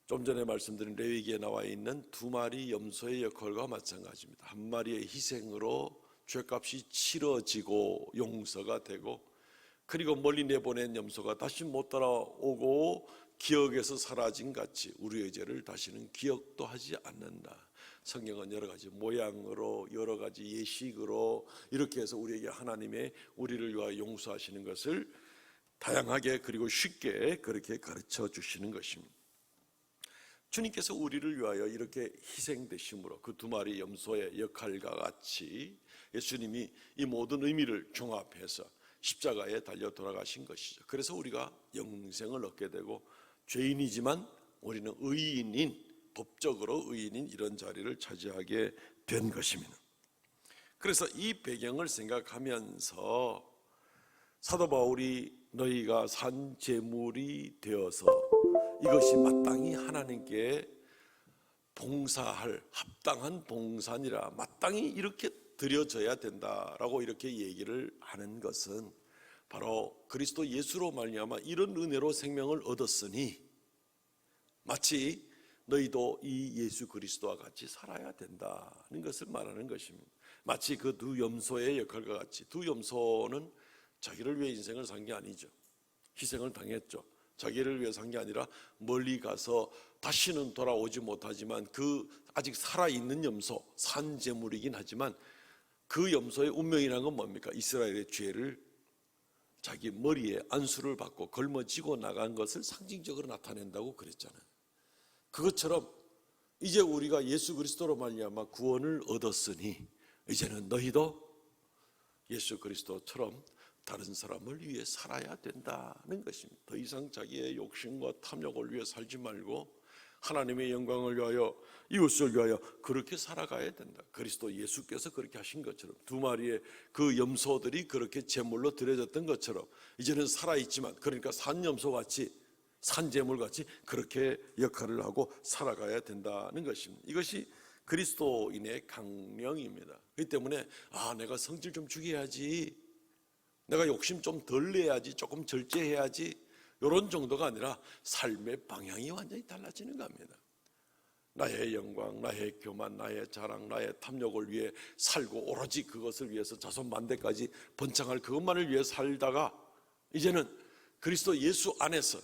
좀 전에 말씀드린 레위기에 나와 있는 두 마리 염소의 역할과 마찬가지입니다. 한 마리의 희생으로 죄값이 치러지고 용서가 되고, 그리고 멀리 내보낸 염소가 다시 못 따라오고 기억에서 사라진 같이 우리의 죄를 다시는 기억도 하지 않는다. 성경은 여러 가지 모양으로, 여러 가지 예식으로 이렇게 해서 우리에게 하나님의 우리를 위하여 용서하시는 것을 다양하게 그리고 쉽게 그렇게 가르쳐 주시는 것입니다. 주님께서 우리를 위하여 이렇게 희생되심으로 그 두 마리 염소의 역할과 같이 예수님이 이 모든 의미를 종합해서 십자가에 달려 돌아가신 것이죠. 그래서 우리가 영생을 얻게 되고, 죄인이지만 우리는 의인인, 법적으로 의인인 이런 자리를 차지하게 된 것입니다. 그래서 이 배경을 생각하면서 사도 바울이 너희가 산 제물이 되어서 이것이 마땅히 하나님께 봉사할 합당한 봉산이라, 마땅히 이렇게 드려져야 된다라고 이렇게 얘기를 하는 것은 바로 그리스도 예수로 말미암아 이런 은혜로 생명을 얻었으니 마치 너희도 이 예수 그리스도와 같이 살아야 된다는 것을 말하는 것입니다. 마치 그 두 염소의 역할과 같이, 두 염소는 자기를 위해 인생을 산 게 아니죠. 희생을 당했죠. 자기를 위해 산 게 아니라 멀리 가서 다시는 돌아오지 못하지만 그 아직 살아있는 염소, 산 제물이긴 하지만 그 염소의 운명이라는 건 뭡니까? 이스라엘의 죄를 자기 머리에 안수를 받고 걸머지고 나간 것을 상징적으로 나타낸다고 그랬잖아요. 그것처럼 이제 우리가 예수 그리스도로 말미암아 구원을 얻었으니 이제는 너희도 예수 그리스도처럼 다른 사람을 위해 살아야 된다는 것입니다. 더 이상 자기의 욕심과 탐욕을 위해 살지 말고 하나님의 영광을 위하여, 이웃을 위하여 그렇게 살아가야 된다. 그리스도 예수께서 그렇게 하신 것처럼, 두 마리의 그 염소들이 그렇게 제물로 드려졌던 것처럼 이제는 살아있지만, 그러니까 산 염소같이, 산 제물같이 그렇게 역할을 하고 살아가야 된다는 것입니다. 이것이 그리스도인의 강령입니다. 그렇기 때문에 내가 성질 좀 죽여야지, 내가 욕심 좀 덜 내야지, 조금 절제해야지, 이런 정도가 아니라 삶의 방향이 완전히 달라지는 겁니다. 나의 영광, 나의 교만, 나의 자랑, 나의 탐욕을 위해 살고 오로지 그것을 위해서 자손만대까지 번창할 그것만을 위해 살다가 이제는 그리스도 예수 안에서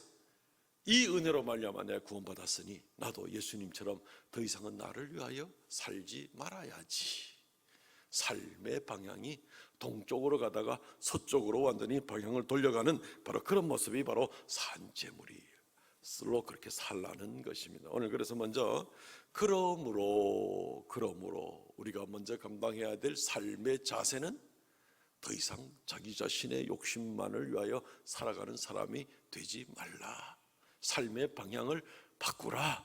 이 은혜로 말미암아 내가 구원받았으니 나도 예수님처럼 더 이상은 나를 위하여 살지 말아야지. 삶의 방향이 동쪽으로 가다가 서쪽으로 완전히 방향을 돌려가는 바로 그런 모습이 바로 산제물이로 그렇게 살라는 것입니다. 오늘 그래서 먼저 그러므로 우리가 먼저 감당해야 될 삶의 자세는 더 이상 자기 자신의 욕심만을 위하여 살아가는 사람이 되지 말라. 삶의 방향을 바꾸라.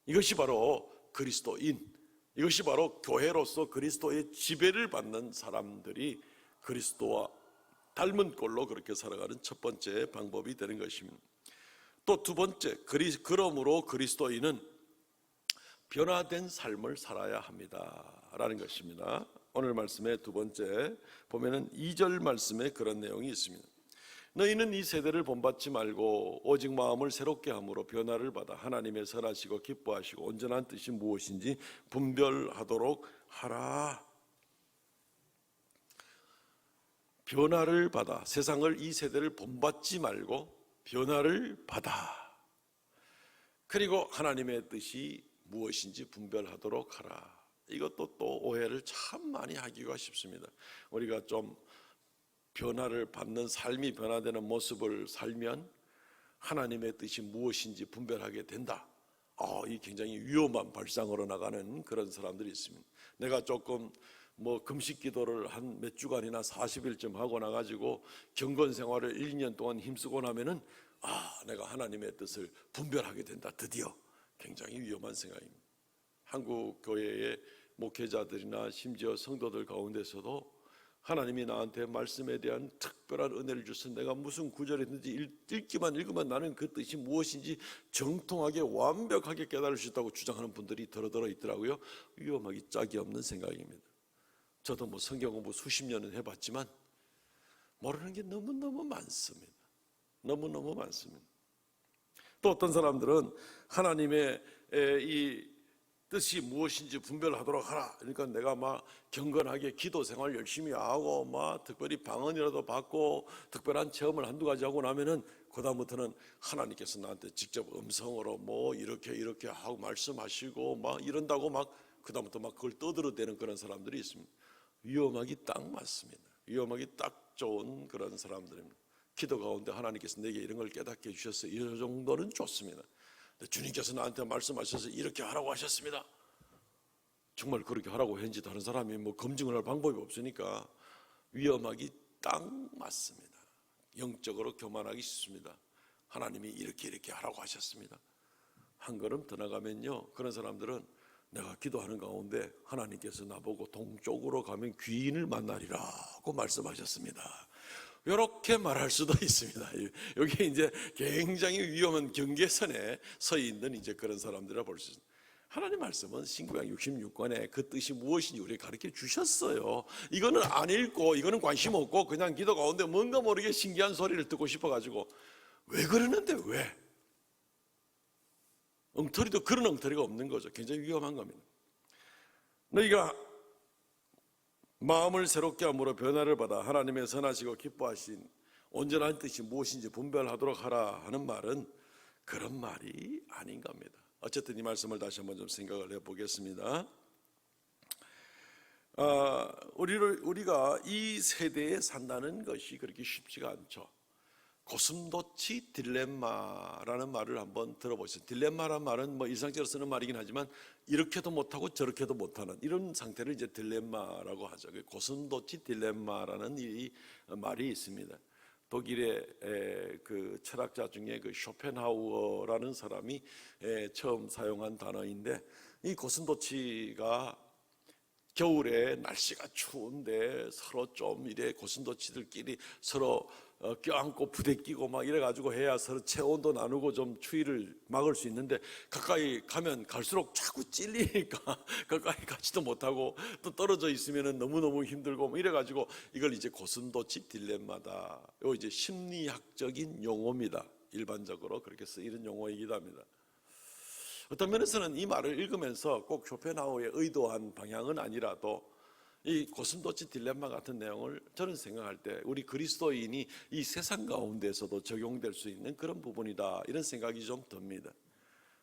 이것이 바로 그리스도인, 이것이 바로 교회로서 그리스도의 지배를 받는 사람들이 그리스도와 닮은 꼴로 그렇게 살아가는 첫 번째 방법이 되는 것입니다. 또 두 번째, 그러므로 그리스도인은 변화된 삶을 살아야 합니다 라는 것입니다. 오늘 말씀의 두 번째 보면은 2절 말씀에 그런 내용이 있습니다. 너희는 이 세대를 본받지 말고 오직 마음을 새롭게 함으로 변화를 받아 하나님의 선하시고 기뻐하시고 온전한 뜻이 무엇인지 분별하도록 하라. 변화를 받아, 세상을, 이 세대를 본받지 말고 변화를 받아. 그리고 하나님의 뜻이 무엇인지 분별하도록 하라. 이것도 또 오해를 참 많이 하기가 쉽습니다. 우리가 좀 변화를 받는, 삶이 변화되는 모습을 살면 하나님의 뜻이 무엇인지 분별하게 된다. 이 굉장히 위험한 발상으로 나가는 그런 사람들이 있습니다. 내가 조금 금식 기도를 한 몇 주간이나 40일쯤 하고 나가지고 경건 생활을 1, 2년 동안 힘쓰고 나면은 내가 하나님의 뜻을 분별하게 된다. 드디어. 굉장히 위험한 생각입니다. 한국 교회의 목회자들이나 심지어 성도들 가운데서도 하나님이 나한테 말씀에 대한 특별한 은혜를 주셔서 내가 무슨 구절이든지 읽기만 읽으면 나는 그 뜻이 무엇인지 정통하게 완벽하게 깨달을 수 있다고 주장하는 분들이 더러더러 있더라고요. 위험하기 짝이 없는 생각입니다. 저도 성경 공부 수십 년은 해봤지만 모르는 게 너무너무 많습니다. 너무너무 많습니다. 또 어떤 사람들은 하나님의 이 뜻이 무엇인지 분별하도록 하라. 그러니까 내가 경건하게 기도 생활 열심히 하고 특별히 방언이라도 받고 특별한 체험을 한두 가지 하고 나면은 그다음부터는 하나님께서 나한테 직접 음성으로 이렇게 하고 말씀하시고 이런다고 그다음부터 그걸 떠들어대는 그런 사람들이 있습니다. 위험하기 딱 맞습니다. 위험하기 딱 좋은 그런 사람들입니다. 기도 가운데 하나님께서 내게 이런 걸 깨닫게 해주셨어요. 이 정도는 좋습니다. 주님께서 나한테 말씀하셔서 이렇게 하라고 하셨습니다. 정말 그렇게 하라고 했는지 다른 사람이 검증을 할 방법이 없으니까 위험하기 딱 맞습니다. 영적으로 교만하기 쉽습니다. 하나님이 이렇게 하라고 하셨습니다. 한 걸음 더 나가면요, 그런 사람들은 내가 기도하는 가운데 하나님께서 나보고 동쪽으로 가면 귀인을 만나리라고 말씀하셨습니다. 이렇게 말할 수도 있습니다. 여기 이제 굉장히 위험한 경계선에 서 있는 이제 그런 사람들이라 볼 수 있습니다. 하나님 말씀은 신구약 66권에 그 뜻이 무엇인지 우리에게 가르쳐 주셨어요. 이거는 안 읽고 이거는 관심 없고 그냥 기도 가운데 뭔가 모르게 신기한 소리를 듣고 싶어가지고 왜 그러는데 왜? 엉터리도 그런 엉터리가 없는 거죠. 굉장히 위험한 겁니다. 너희가 마음을 새롭게 함으로 변화를 받아 하나님의 선하시고 기뻐하신 온전한 뜻이 무엇인지 분별하도록 하라 하는 말은 그런 말이 아닌 겁니다. 어쨌든 이 말씀을 다시 한번 좀 생각을 해보겠습니다. 우리가 이 세대에 산다는 것이 그렇게 쉽지가 않죠. 고슴도치 딜레마라는 말을 한번 들어보세요. 딜레마라는 말은 일상적으로 쓰는 말이긴 하지만 이렇게도 못하고 저렇게도 못하는 이런 상태를 이제 딜레마라고 하죠. 고슴도치 딜레마라는 이 말이 있습니다. 독일의 그 철학자 중에 그 쇼펜하우어라는 사람이 처음 사용한 단어인데, 이 고슴도치가 겨울에 날씨가 추운데 서로 좀 이래 고슴도치들끼리 서로 껴안고 부대끼고 이래가지고 해야 서로 체온도 나누고 좀 추위를 막을 수 있는데, 가까이 가면 갈수록 자꾸 찔리니까 가까이 가지도 못하고 또 떨어져 있으면 너무너무 힘들고 이래가지고 이걸 이제 고슴도치 딜레마다. 이거 이제 심리학적인 용어입니다. 일반적으로 그렇게 쓰이는 용어이기도 합니다. 어떤 면에서는 이 말을 읽으면서 꼭 쇼펜하우어의 의도한 방향은 아니라도 이 고슴도치 딜레마 같은 내용을 저는 생각할 때 우리 그리스도인이 이 세상 가운데서도 적용될 수 있는 그런 부분이다, 이런 생각이 좀 듭니다.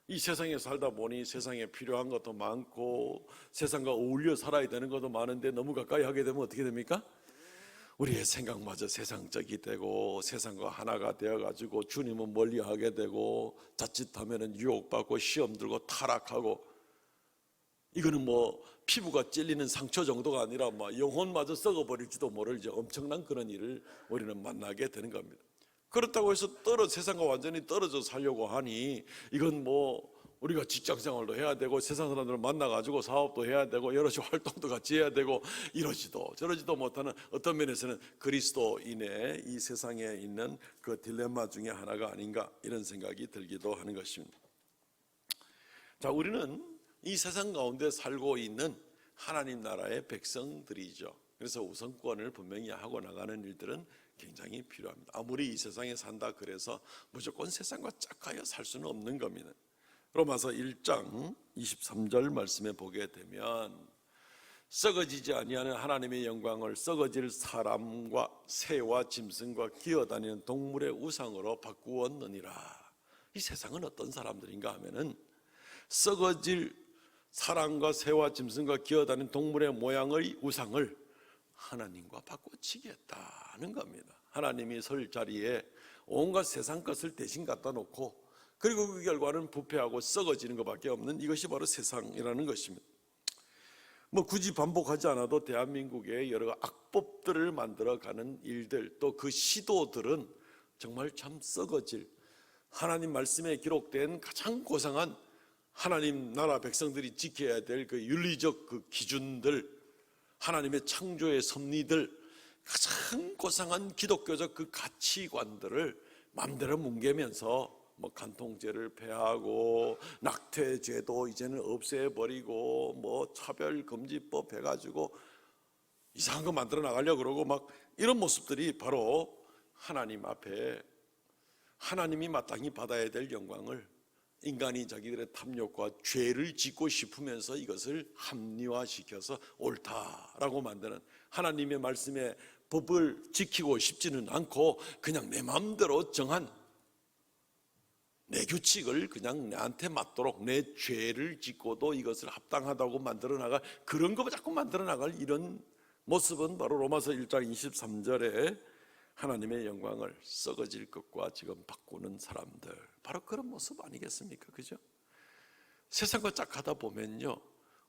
이 세상에 살다 보니 세상에 필요한 것도 많고 세상과 어울려 살아야 되는 것도 많은데 너무 가까이 하게 되면 어떻게 됩니까? 우리의 생각마저 세상적이 되고 세상과 하나가 되어가지고 주님은 멀리하게 되고 자칫하면 유혹받고 시험 들고 타락하고, 이거는 피부가 찔리는 상처 정도가 아니라 영혼마저 썩어버릴지도 모를 이제 엄청난 그런 일을 우리는 만나게 되는 겁니다. 그렇다고 해서 세상과 완전히 떨어져 살려고 하니 이건 우리가 직장생활도 해야 되고 세상 사람들을 만나가지고 사업도 해야 되고 여러 가지 활동도 같이 해야 되고 이러지도 저러지도 못하는, 어떤 면에서는 그리스도인의 이 세상에 있는 그 딜레마 중에 하나가 아닌가, 이런 생각이 들기도 하는 것입니다. 자, 우리는 이 세상 가운데 살고 있는 하나님 나라의 백성들이죠. 그래서 우선권을 분명히 하고 나가는 일들은 굉장히 필요합니다. 아무리 이 세상에 산다 그래서 무조건 세상과 짝하여 살 수는 없는 겁니다. 로마서 1장 23절 말씀에 보게 되면 썩어지지 아니하는 하나님의 영광을 썩어질 사람과 새와 짐승과 기어다니는 동물의 우상으로 바꾸었느니라. 이 세상은 어떤 사람들인가 하면은 썩어질 사람과 새와 짐승과 기어다니는 동물의 모양의 우상을 하나님과 바꿔치겠다는 겁니다. 하나님이 설 자리에 온갖 세상 것을 대신 갖다 놓고 그리고 그 결과는 부패하고 썩어지는 것밖에 없는 이것이 바로 세상이라는 것입니다. 뭐 굳이 반복하지 않아도 대한민국의 여러 악법들을 만들어가는 일들 또 그 시도들은 정말 참 썩어질 하나님 말씀에 기록된 가장 고상한 하나님 나라 백성들이 지켜야 될 그 윤리적 그 기준들 하나님의 창조의 섭리들 가장 고상한 기독교적 그 가치관들을 마음대로 뭉개면서 뭐 간통죄를 폐하고 낙태죄도 이제는 없애버리고 뭐 차별금지법 해가지고 이상한 거 만들어 나가려고 그러고 막 이런 모습들이 바로 하나님 앞에 하나님이 마땅히 받아야 될 영광을 인간이 자기들의 탐욕과 죄를 짓고 싶으면서 이것을 합리화시켜서 옳다라고 만드는 하나님의 말씀에 법을 지키고 싶지는 않고 그냥 내 마음대로 정한 내 규칙을 그냥 내한테 맞도록 내 죄를 짓고도 이것을 합당하다고 만들어 나갈 그런 거 자꾸 만들어 나갈 이런 모습은 바로 로마서 1장 23절에 하나님의 영광을 썩어질 것과 지금 바꾸는 사람들 바로 그런 모습 아니겠습니까? 그죠? 세상과 짝하다 보면요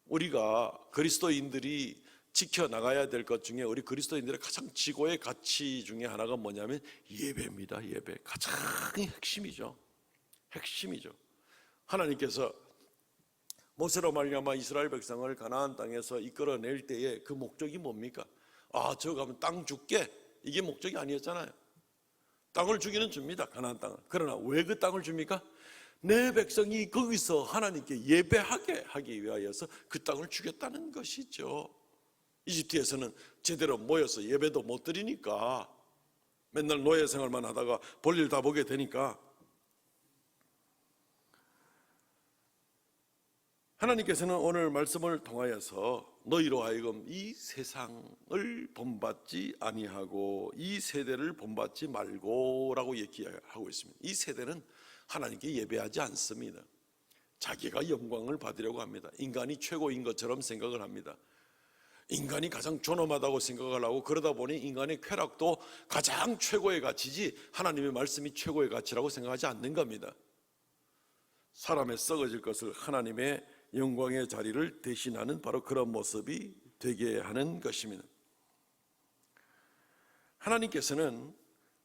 우리가 그리스도인들이 지켜나가야 될 것 중에 우리 그리스도인들의 가장 지고의 가치 중에 하나가 뭐냐면 예배입니다. 예배 가장 핵심이죠. 핵심이죠. 하나님께서 모세로 말미암아 이스라엘 백성을 가나안 땅에서 이끌어낼 때에 그 목적이 뭡니까? 저 가면 땅 줄게 이게 목적이 아니었잖아요. 땅을 주기는 줍니다. 가나안 땅을. 그러나 왜 그 땅을 줍니까? 내 백성이 거기서 하나님께 예배하게 하기 위하여서 그 땅을 주겠다는 것이죠. 이집트에서는 제대로 모여서 예배도 못 드리니까 맨날 노예 생활만 하다가 볼일 다 보게 되니까 하나님께서는 오늘 말씀을 통하여서 너희로 하여금 이 세상을 본받지 아니하고 이 세대를 본받지 말고라고 얘기하고 있습니다. 이 세대는 하나님께 예배하지 않습니다. 자기가 영광을 받으려고 합니다. 인간이 최고인 것처럼 생각을 합니다. 인간이 가장 존엄하다고 생각을 하고 그러다 보니 인간의 쾌락도 가장 최고의 가치지 하나님의 말씀이 최고의 가치라고 생각하지 않는 겁니다. 사람의 썩어질 것을 하나님의 영광의 자리를 대신하는 바로 그런 모습이 되게 하는 것입니다. 하나님께서는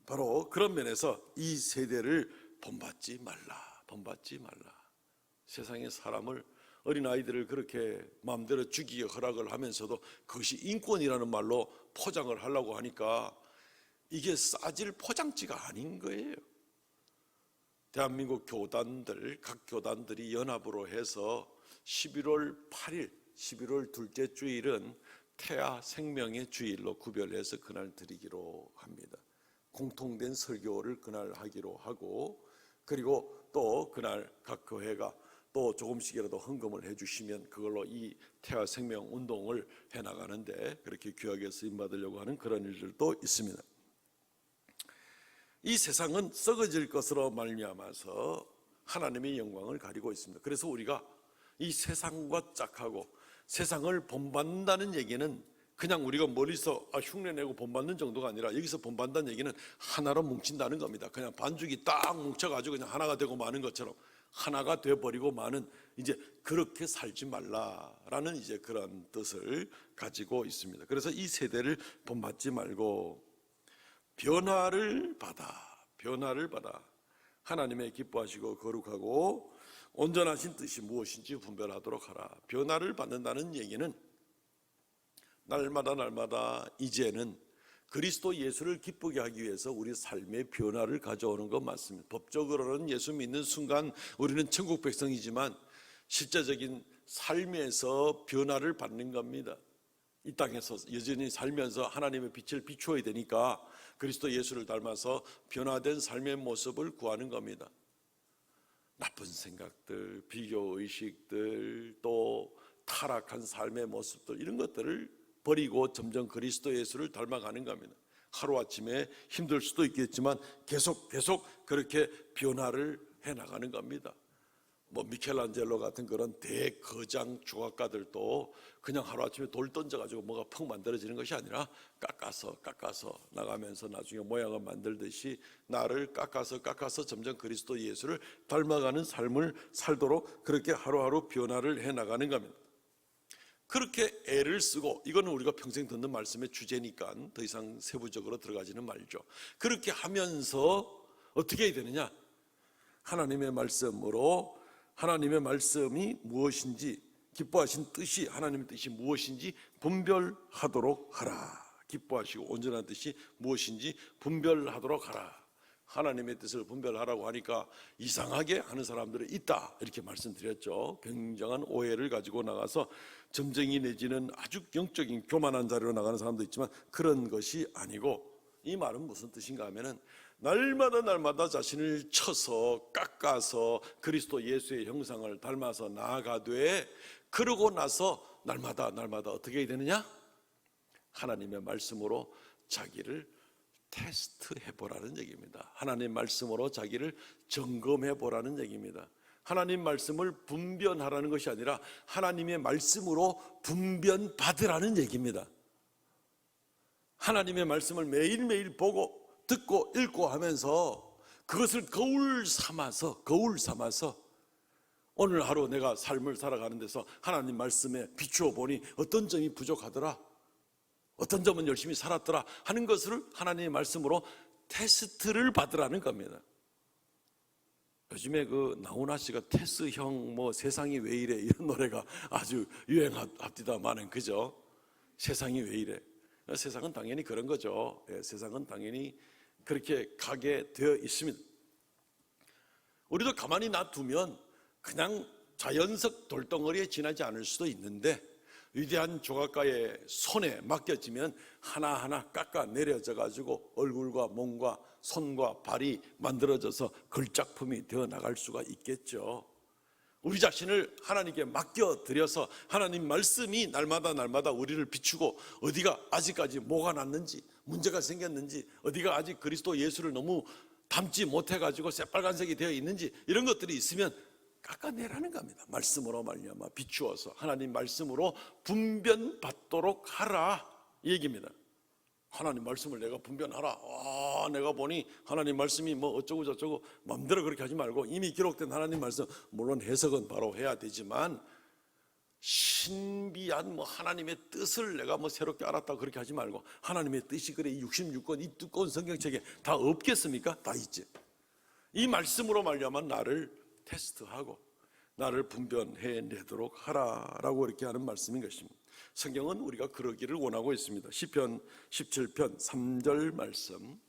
바로 그런 면에서 이 세대를 본받지 말라. 세상의 사람을 어린아이들을 그렇게 마음대로 죽이게 허락을 하면서도 그것이 인권이라는 말로 포장을 하려고 하니까 이게 싸질 포장지가 아닌 거예요. 대한민국 교단들, 각 교단들이 연합으로 해서 11월 8일, 11월 둘째 주일은 태아 생명의 주일로 구별해서 그날 드리기로 합니다. 공통된 설교를 그날 하기로 하고 그리고 또 그날 각 교회가 또 조금씩이라도 헌금을 해주시면 그걸로 이 태아 생명 운동을 해나가는데 그렇게 귀하게 쓰임받으려고 하는 그런 일들도 있습니다. 이 세상은 썩어질 것으로 말미암아서 하나님의 영광을 가리고 있습니다. 그래서 우리가 이 세상과 짝하고 세상을 본받는다는 얘기는 그냥 우리가 멀리서 흉내내고 본받는 정도가 아니라 여기서 본받는다는 얘기는 하나로 뭉친다는 겁니다. 그냥 반죽이 딱 뭉쳐가지고 그냥 하나가 되고 마는 것처럼 하나가 돼버리고 마는 이제 그렇게 살지 말라라는 이제 그런 뜻을 가지고 있습니다. 그래서 이 세대를 본받지 말고 변화를 받아 하나님의 기뻐하시고 거룩하고 온전하신 뜻이 무엇인지 분별하도록 하라. 변화를 받는다는 얘기는 날마다 이제는 그리스도 예수를 기쁘게 하기 위해서 우리 삶의 변화를 가져오는 것 맞습니다. 법적으로는 예수 믿는 순간 우리는 천국 백성이지만 실제적인 삶에서 변화를 받는 겁니다. 이 땅에서 여전히 살면서 하나님의 빛을 비추어야 되니까 그리스도 예수를 닮아서 변화된 삶의 모습을 구하는 겁니다. 나쁜 생각들, 비교의식들, 또 타락한 삶의 모습들, 이런 것들을 버리고 점점 그리스도 예수를 닮아가는 겁니다. 하루아침에 힘들 수도 있겠지만 계속 그렇게 변화를 해나가는 겁니다. 미켈란젤로 같은 그런 대거장 조각가들도 그냥 하루아침에 돌 던져가지고 뭐가 펑 만들어지는 것이 아니라 깎아서 나가면서 나중에 모양을 만들듯이 나를 깎아서 점점 그리스도 예수를 닮아가는 삶을 살도록 그렇게 하루하루 변화를 해나가는 겁니다. 그렇게 애를 쓰고, 이거는 우리가 평생 듣는 말씀의 주제니까 더 이상 세부적으로 들어가지는 말죠. 그렇게 하면서 어떻게 해야 되느냐? 하나님의 말씀으로, 하나님의 말씀이 무엇인지, 기뻐하신 뜻이, 하나님의 뜻이 무엇인지 분별하도록 하라. 기뻐하시고 온전한 뜻이 무엇인지 분별하도록 하라. 하나님의 뜻을 분별하라고 하니까 이상하게 하는 사람들이 있다, 이렇게 말씀드렸죠. 굉장한 오해를 가지고 나가서 점쟁이 내지는 아주 영적인 교만한 자리로 나가는 사람도 있지만 그런 것이 아니고, 이 말은 무슨 뜻인가 하면은 날마다 자신을 쳐서 깎아서 그리스도 예수의 형상을 닮아서 나아가되, 그러고 나서 날마다 어떻게 해야 되느냐? 하나님의 말씀으로 자기를 테스트해 보라는 얘기입니다. 하나님 말씀으로 자기를 점검해 보라는 얘기입니다. 하나님 말씀을 분별하라는 것이 아니라 하나님의 말씀으로 분별받으라는 얘기입니다. 하나님의 말씀을 매일매일 보고 듣고 읽고 하면서 그것을 거울 삼아서 오늘 하루 내가 삶을 살아가는 데서 하나님 말씀에 비추어 보니 어떤 점이 부족하더라, 어떤 점은 열심히 살았더라 하는 것을 하나님의 말씀으로 테스트를 받으라는 겁니다. 요즘에 그 나훈아 씨가 테스형 세상이 왜 이래, 이런 노래가 아주 유행합디다마는, 그죠? 세상이 왜 이래. 세상은 당연히 그런 거죠. 세상은 당연히 그렇게 가게 되어 있습니다. 우리도 가만히 놔두면 그냥 자연석 돌덩어리에 지나지 않을 수도 있는데, 위대한 조각가의 손에 맡겨지면 하나하나 깎아내려져 가지고 얼굴과 몸과 손과 발이 만들어져서 걸작품이 되어 나갈 수가 있겠죠. 우리 자신을 하나님께 맡겨드려서 하나님 말씀이 날마다 우리를 비추고, 어디가 아직까지 뭐가 났는지, 문제가 생겼는지, 어디가 아직 그리스도 예수를 너무 닮지 못해가지고 새빨간색이 되어 있는지, 이런 것들이 있으면 깎아내라는 겁니다. 말씀으로 말미암아 비추어서 하나님 말씀으로 분별받도록 하라, 이 얘기입니다. 하나님 말씀을 내가 분별하라. 내가 보니 하나님 말씀이 어쩌고 저쩌고 마음대로 그렇게 하지 말고, 이미 기록된 하나님 말씀, 물론 해석은 바로 해야 되지만 신비한 하나님의 뜻을 내가 새롭게 알았다 그렇게 하지 말고, 하나님의 뜻이 그래 이 66권 이 두꺼운 성경책에 다 없겠습니까? 다 있지. 이 말씀으로 말미암아 나를 테스트하고 나를 분별해내도록 하라라고 이렇게 하는 말씀인 것입니다. 성경은 우리가 그러기를 원하고 있습니다. 시편 17편 3절 말씀,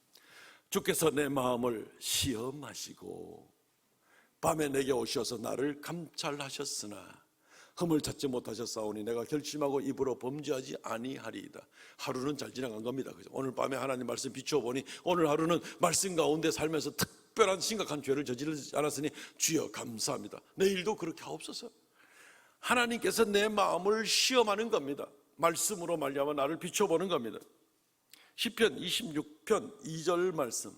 주께서 내 마음을 시험하시고 밤에 내게 오셔서 나를 감찰하셨으나 흠을 찾지 못하셨사오니 내가 결심하고 입으로 범죄하지 아니하리이다. 하루는 잘 지나간 겁니다. 오늘 밤에 하나님 말씀 비추어 보니 오늘 하루는 말씀 가운데 살면서 특별한 심각한 죄를 저지르지 않았으니 주여 감사합니다. 내일도 그렇게 하옵소서. 하나님께서 내 마음을 시험하는 겁니다. 말씀으로 말미암아 나를 비춰보는 겁니다. 시편 26편 2절 말씀,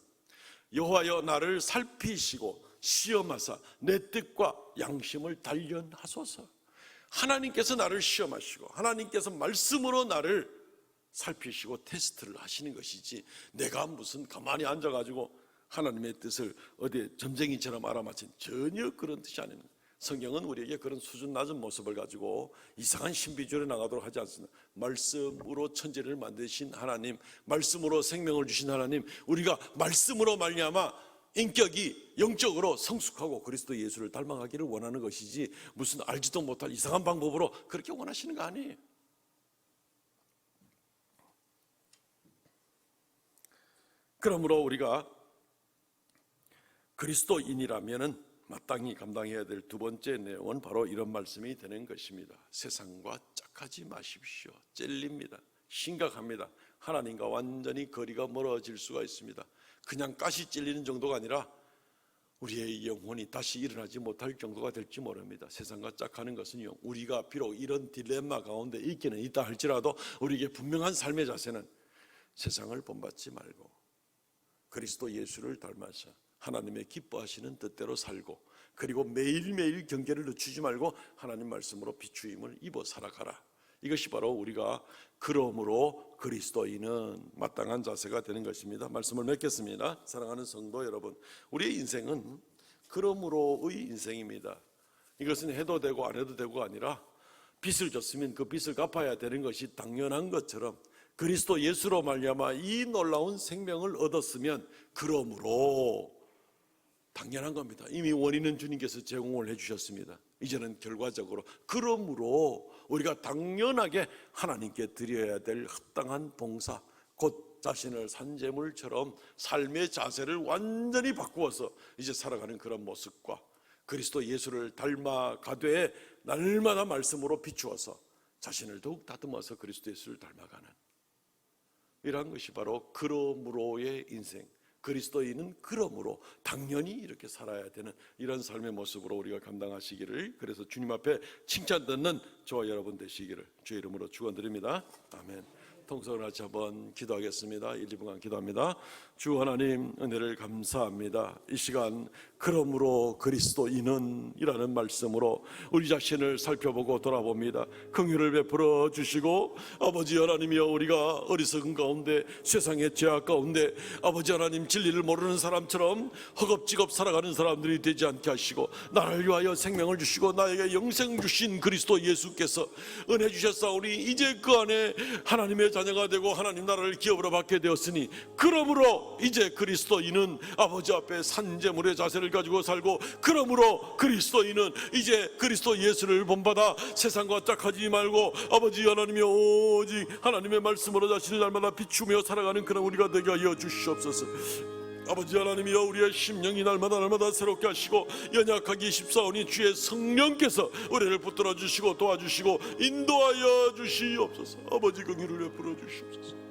여호와여 나를 살피시고 시험하사 내 뜻과 양심을 단련하소서. 하나님께서 나를 시험하시고 하나님께서 말씀으로 나를 살피시고 테스트를 하시는 것이지, 내가 무슨 가만히 앉아가지고 하나님의 뜻을 어디에 점쟁이처럼 알아맞힌, 전혀 그런 뜻이 아닙니다. 성경은 우리에게 그런 수준 낮은 모습을 가지고 이상한 신비주의로 나가도록 하지 않습니다. 말씀으로 천지를 만드신 하나님, 말씀으로 생명을 주신 하나님, 우리가 말씀으로 말미암아 인격이 영적으로 성숙하고 그리스도 예수를 닮아가기를 원하는 것이지, 무슨 알지도 못할 이상한 방법으로 그렇게 원하시는 거 아니에요. 그러므로 우리가 그리스도인이라면은 마땅히 감당해야 될 두 번째 내용은 바로 이런 말씀이 되는 것입니다. 세상과 짝하지 마십시오. 찔립니다. 심각합니다. 하나님과 완전히 거리가 멀어질 수가 있습니다. 그냥 가시 찔리는 정도가 아니라 우리의 영혼이 다시 일어나지 못할 정도가 될지 모릅니다. 세상과 짝하는 것은요, 우리가 비록 이런 딜레마 가운데 있기는 있다 할지라도 우리에게 분명한 삶의 자세는 세상을 본받지 말고 그리스도 예수를 닮아서 하나님의 기뻐하시는 뜻대로 살고, 그리고 매일매일 경계를 늦추지 말고 하나님 말씀으로 비추임을 입어 살아가라. 이것이 바로 우리가 그러므로 그리스도인은 마땅한 자세가 되는 것입니다. 말씀을 맺겠습니다. 사랑하는 성도 여러분, 우리의 인생은 그러므로의 인생입니다. 이것은 해도 되고 안 해도 되고가 아니라 빚을 졌으면 그 빚을 갚아야 되는 것이 당연한 것처럼 그리스도 예수로 말미암아 이 놀라운 생명을 얻었으면 그러므로 당연한 겁니다. 이미 원인은 주님께서 제공을 해주셨습니다. 이제는 결과적으로 그러므로 우리가 당연하게 하나님께 드려야 될 합당한 봉사, 곧 자신을 산재물처럼 삶의 자세를 완전히 바꾸어서 이제 살아가는 그런 모습과 그리스도 예수를 닮아가되 날마다 말씀으로 비추어서 자신을 더욱 다듬어서 그리스도 예수를 닮아가는 이러한 것이 바로 그러므로의 인생, 그리스도인은 그러므로 당연히 이렇게 살아야 되는 이런 삶의 모습으로 우리가 감당하시기를, 그래서 주님 앞에 칭찬 듣는 저와 여러분 되시기를 주의 이름으로 축원드립니다. 아멘. 통성을 같이 한번 기도하겠습니다. 1, 2분간 기도합니다. 주 하나님, 은혜를 감사합니다. 이 시간 그러므로 그리스도인은 이라는 말씀으로 우리 자신을 살펴보고 돌아봅니다. 긍휼을 베풀어 주시고, 아버지 하나님이여, 우리가 어리석은 가운데 세상의 죄악 가운데 아버지 하나님 진리를 모르는 사람처럼 허겁지겁 살아가는 사람들이 되지 않게 하시고, 나를 위하여 생명을 주시고 나에게 영생 주신 그리스도 예수께서 은혜 주셨사오니 이제 그 안에 하나님의 자녀가 되고 하나님 나라를 기업으로 받게 되었으니, 그러므로 이제 그리스도인은 아버지 앞에 산재물의 자세를 가지고 살고, 그러므로 그리스도인은 이제 그리스도 예수를 본받아 세상과 짝하지 말고 아버지 하나님이 오직 하나님의 말씀으로 자신을 날마다 비추며 살아가는 그런 우리가 되게 하여 주시옵소서. 아버지 하나님이여, 우리의 심령이 날마다 새롭게 하시고 연약하기 십사오니 주의 성령께서 우리를 붙들어 주시고 도와주시고 인도하여 주시옵소서. 아버지 긍휼을 베풀어 주시옵소서.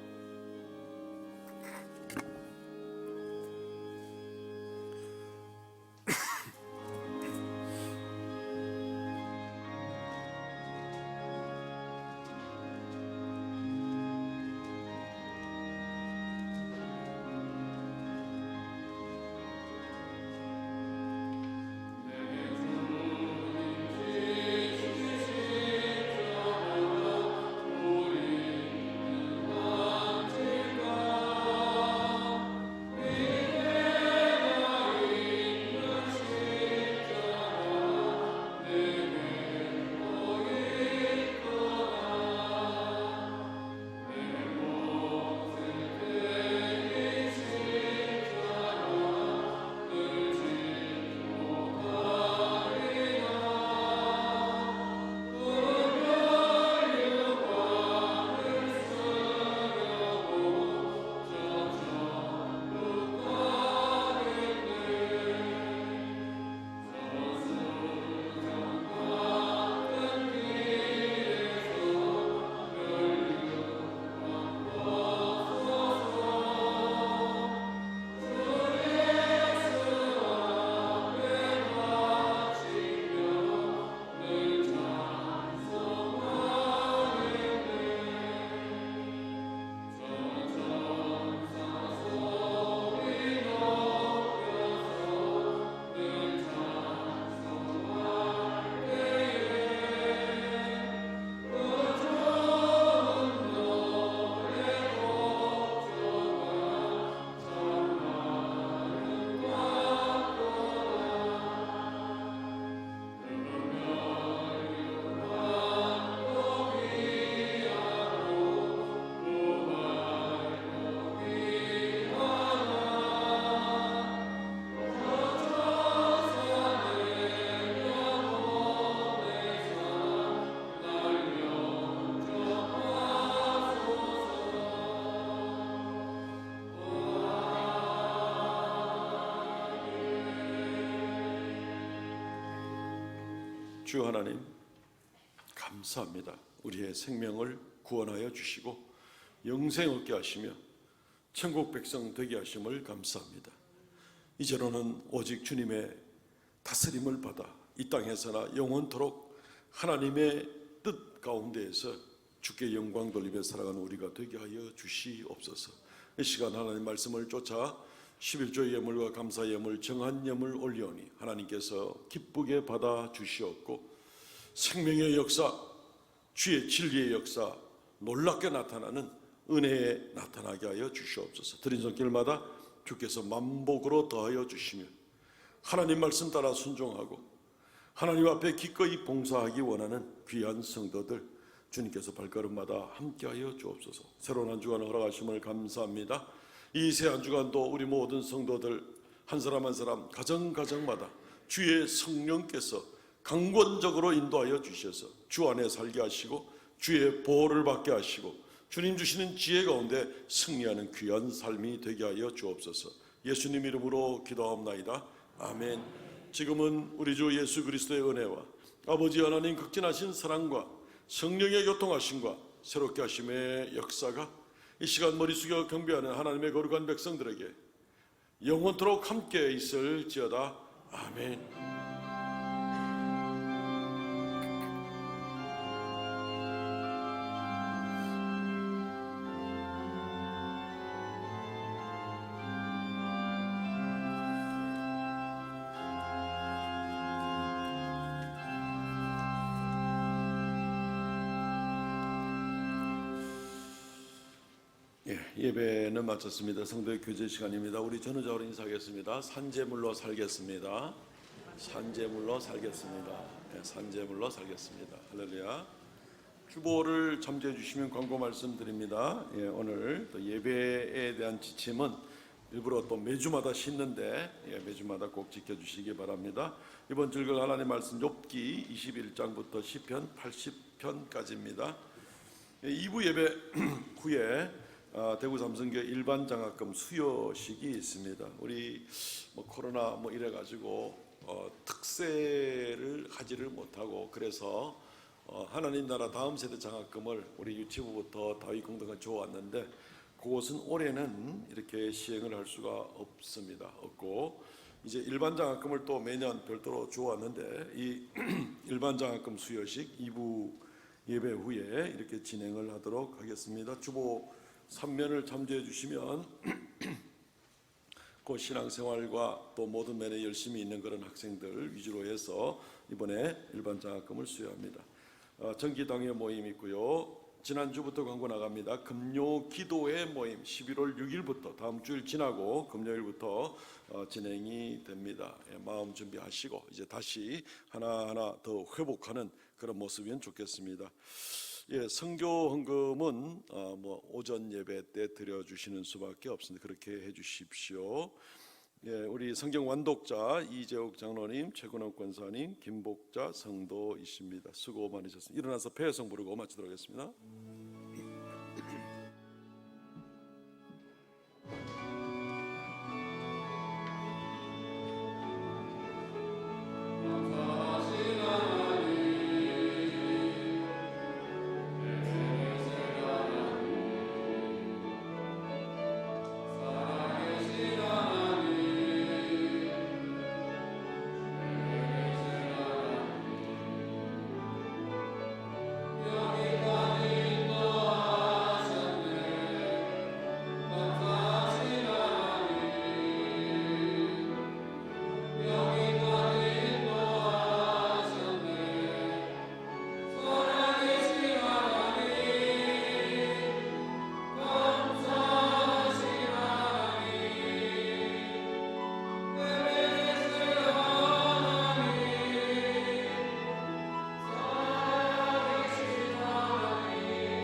주 하나님 감사합니다. 우리의 생명을 구원하여 주시고 영생 얻게 하시며 천국 백성 되게 하심을 감사합니다. 이제로는 오직 주님의 다스림을 받아 이 땅에서나 영원토록 하나님의 뜻 가운데에서 주께 영광 돌리며 살아가는 우리가 되게 하여 주시옵소서. 이 시간 하나님 말씀을 쫓아 11조의 예물과 감사 예물, 정한 예물 올리오니 하나님께서 기쁘게 받아 주시옵고 생명의 역사, 주의 진리의 역사 놀랍게 나타나는 은혜에 나타나게 하여 주시옵소서. 드린 손길마다 주께서 만복으로 더하여 주시며 하나님 말씀 따라 순종하고 하나님 앞에 기꺼이 봉사하기 원하는 귀한 성도들 주님께서 발걸음마다 함께하여 주옵소서. 새로운 한 주간 허락하심을 감사합니다. 이 새 한 주간도 우리 모든 성도들 한 사람 한 사람 가정마다 주의 성령께서 강권적으로 인도하여 주셔서 주 안에 살게 하시고 주의 보호를 받게 하시고 주님 주시는 지혜 가운데 승리하는 귀한 삶이 되게 하여 주옵소서. 예수님 이름으로 기도하옵나이다. 아멘. 지금은 우리 주 예수 그리스도의 은혜와 아버지 하나님 극진하신 사랑과 성령의 교통하심과 새롭게 하심의 역사가 이 시간 머리 숙여 경배하는 하나님의 거룩한 백성들에게 영원토록 함께 있을지어다. 아멘. 예배는 마쳤습니다. 성도의 교제 시간입니다. 우리 전우자로 인사하겠습니다. 산재물로 살겠습니다. 산재물로 살겠습니다. 산재물로 살겠습니다. 할렐루야. 주보를 참조해 주시면 광고 말씀드립니다. 오늘 또 예배에 대한 지침은 일부러 또 매주마다 씻는데 매주마다 꼭 지켜주시기 바랍니다. 이번 즐거운 하나님 말씀 욥기 21장부터 시편 80편까지입니다. 2부 예배 후에 대구 삼성교회 일반 장학금 수여식이 있습니다. 우리 코로나 이래 가지고 특세를 하지를 못하고 그래서 하나님 나라 다음 세대 장학금을 우리 유치부부터 다윗공동을 줘왔는데 그것은 올해는 이렇게 시행을 할 수가 없고 이제 일반 장학금을 또 매년 별도로 줘왔는데 이 일반 장학금 수여식 2부 예배 후에 이렇게 진행을 하도록 하겠습니다. 주보 3면을 참조해 주시면 그 신앙생활과 또 모든 면에 열심히 있는 그런 학생들 위주로 해서 이번에 일반 장학금을 수여합니다. 정기당회 모임 있고요. 지난주부터 광고 나갑니다. 금요 기도회 모임 11월 6일부터 다음 주일 지나고 금요일부터 진행이 됩니다. 마음 준비하시고 이제 다시 하나하나 더 회복하는 그런 모습이면 좋겠습니다. 선교 헌금은 오전 예배 때 드려주시는 수밖에 없습니다. 그렇게 해주십시오. 우리 성경 완독자 이재옥 장로님, 최근원 권사님, 김복자 성도이십니다. 수고 많으셨습니다. 일어나서 폐회성 부르고 마치도록 하겠습니다.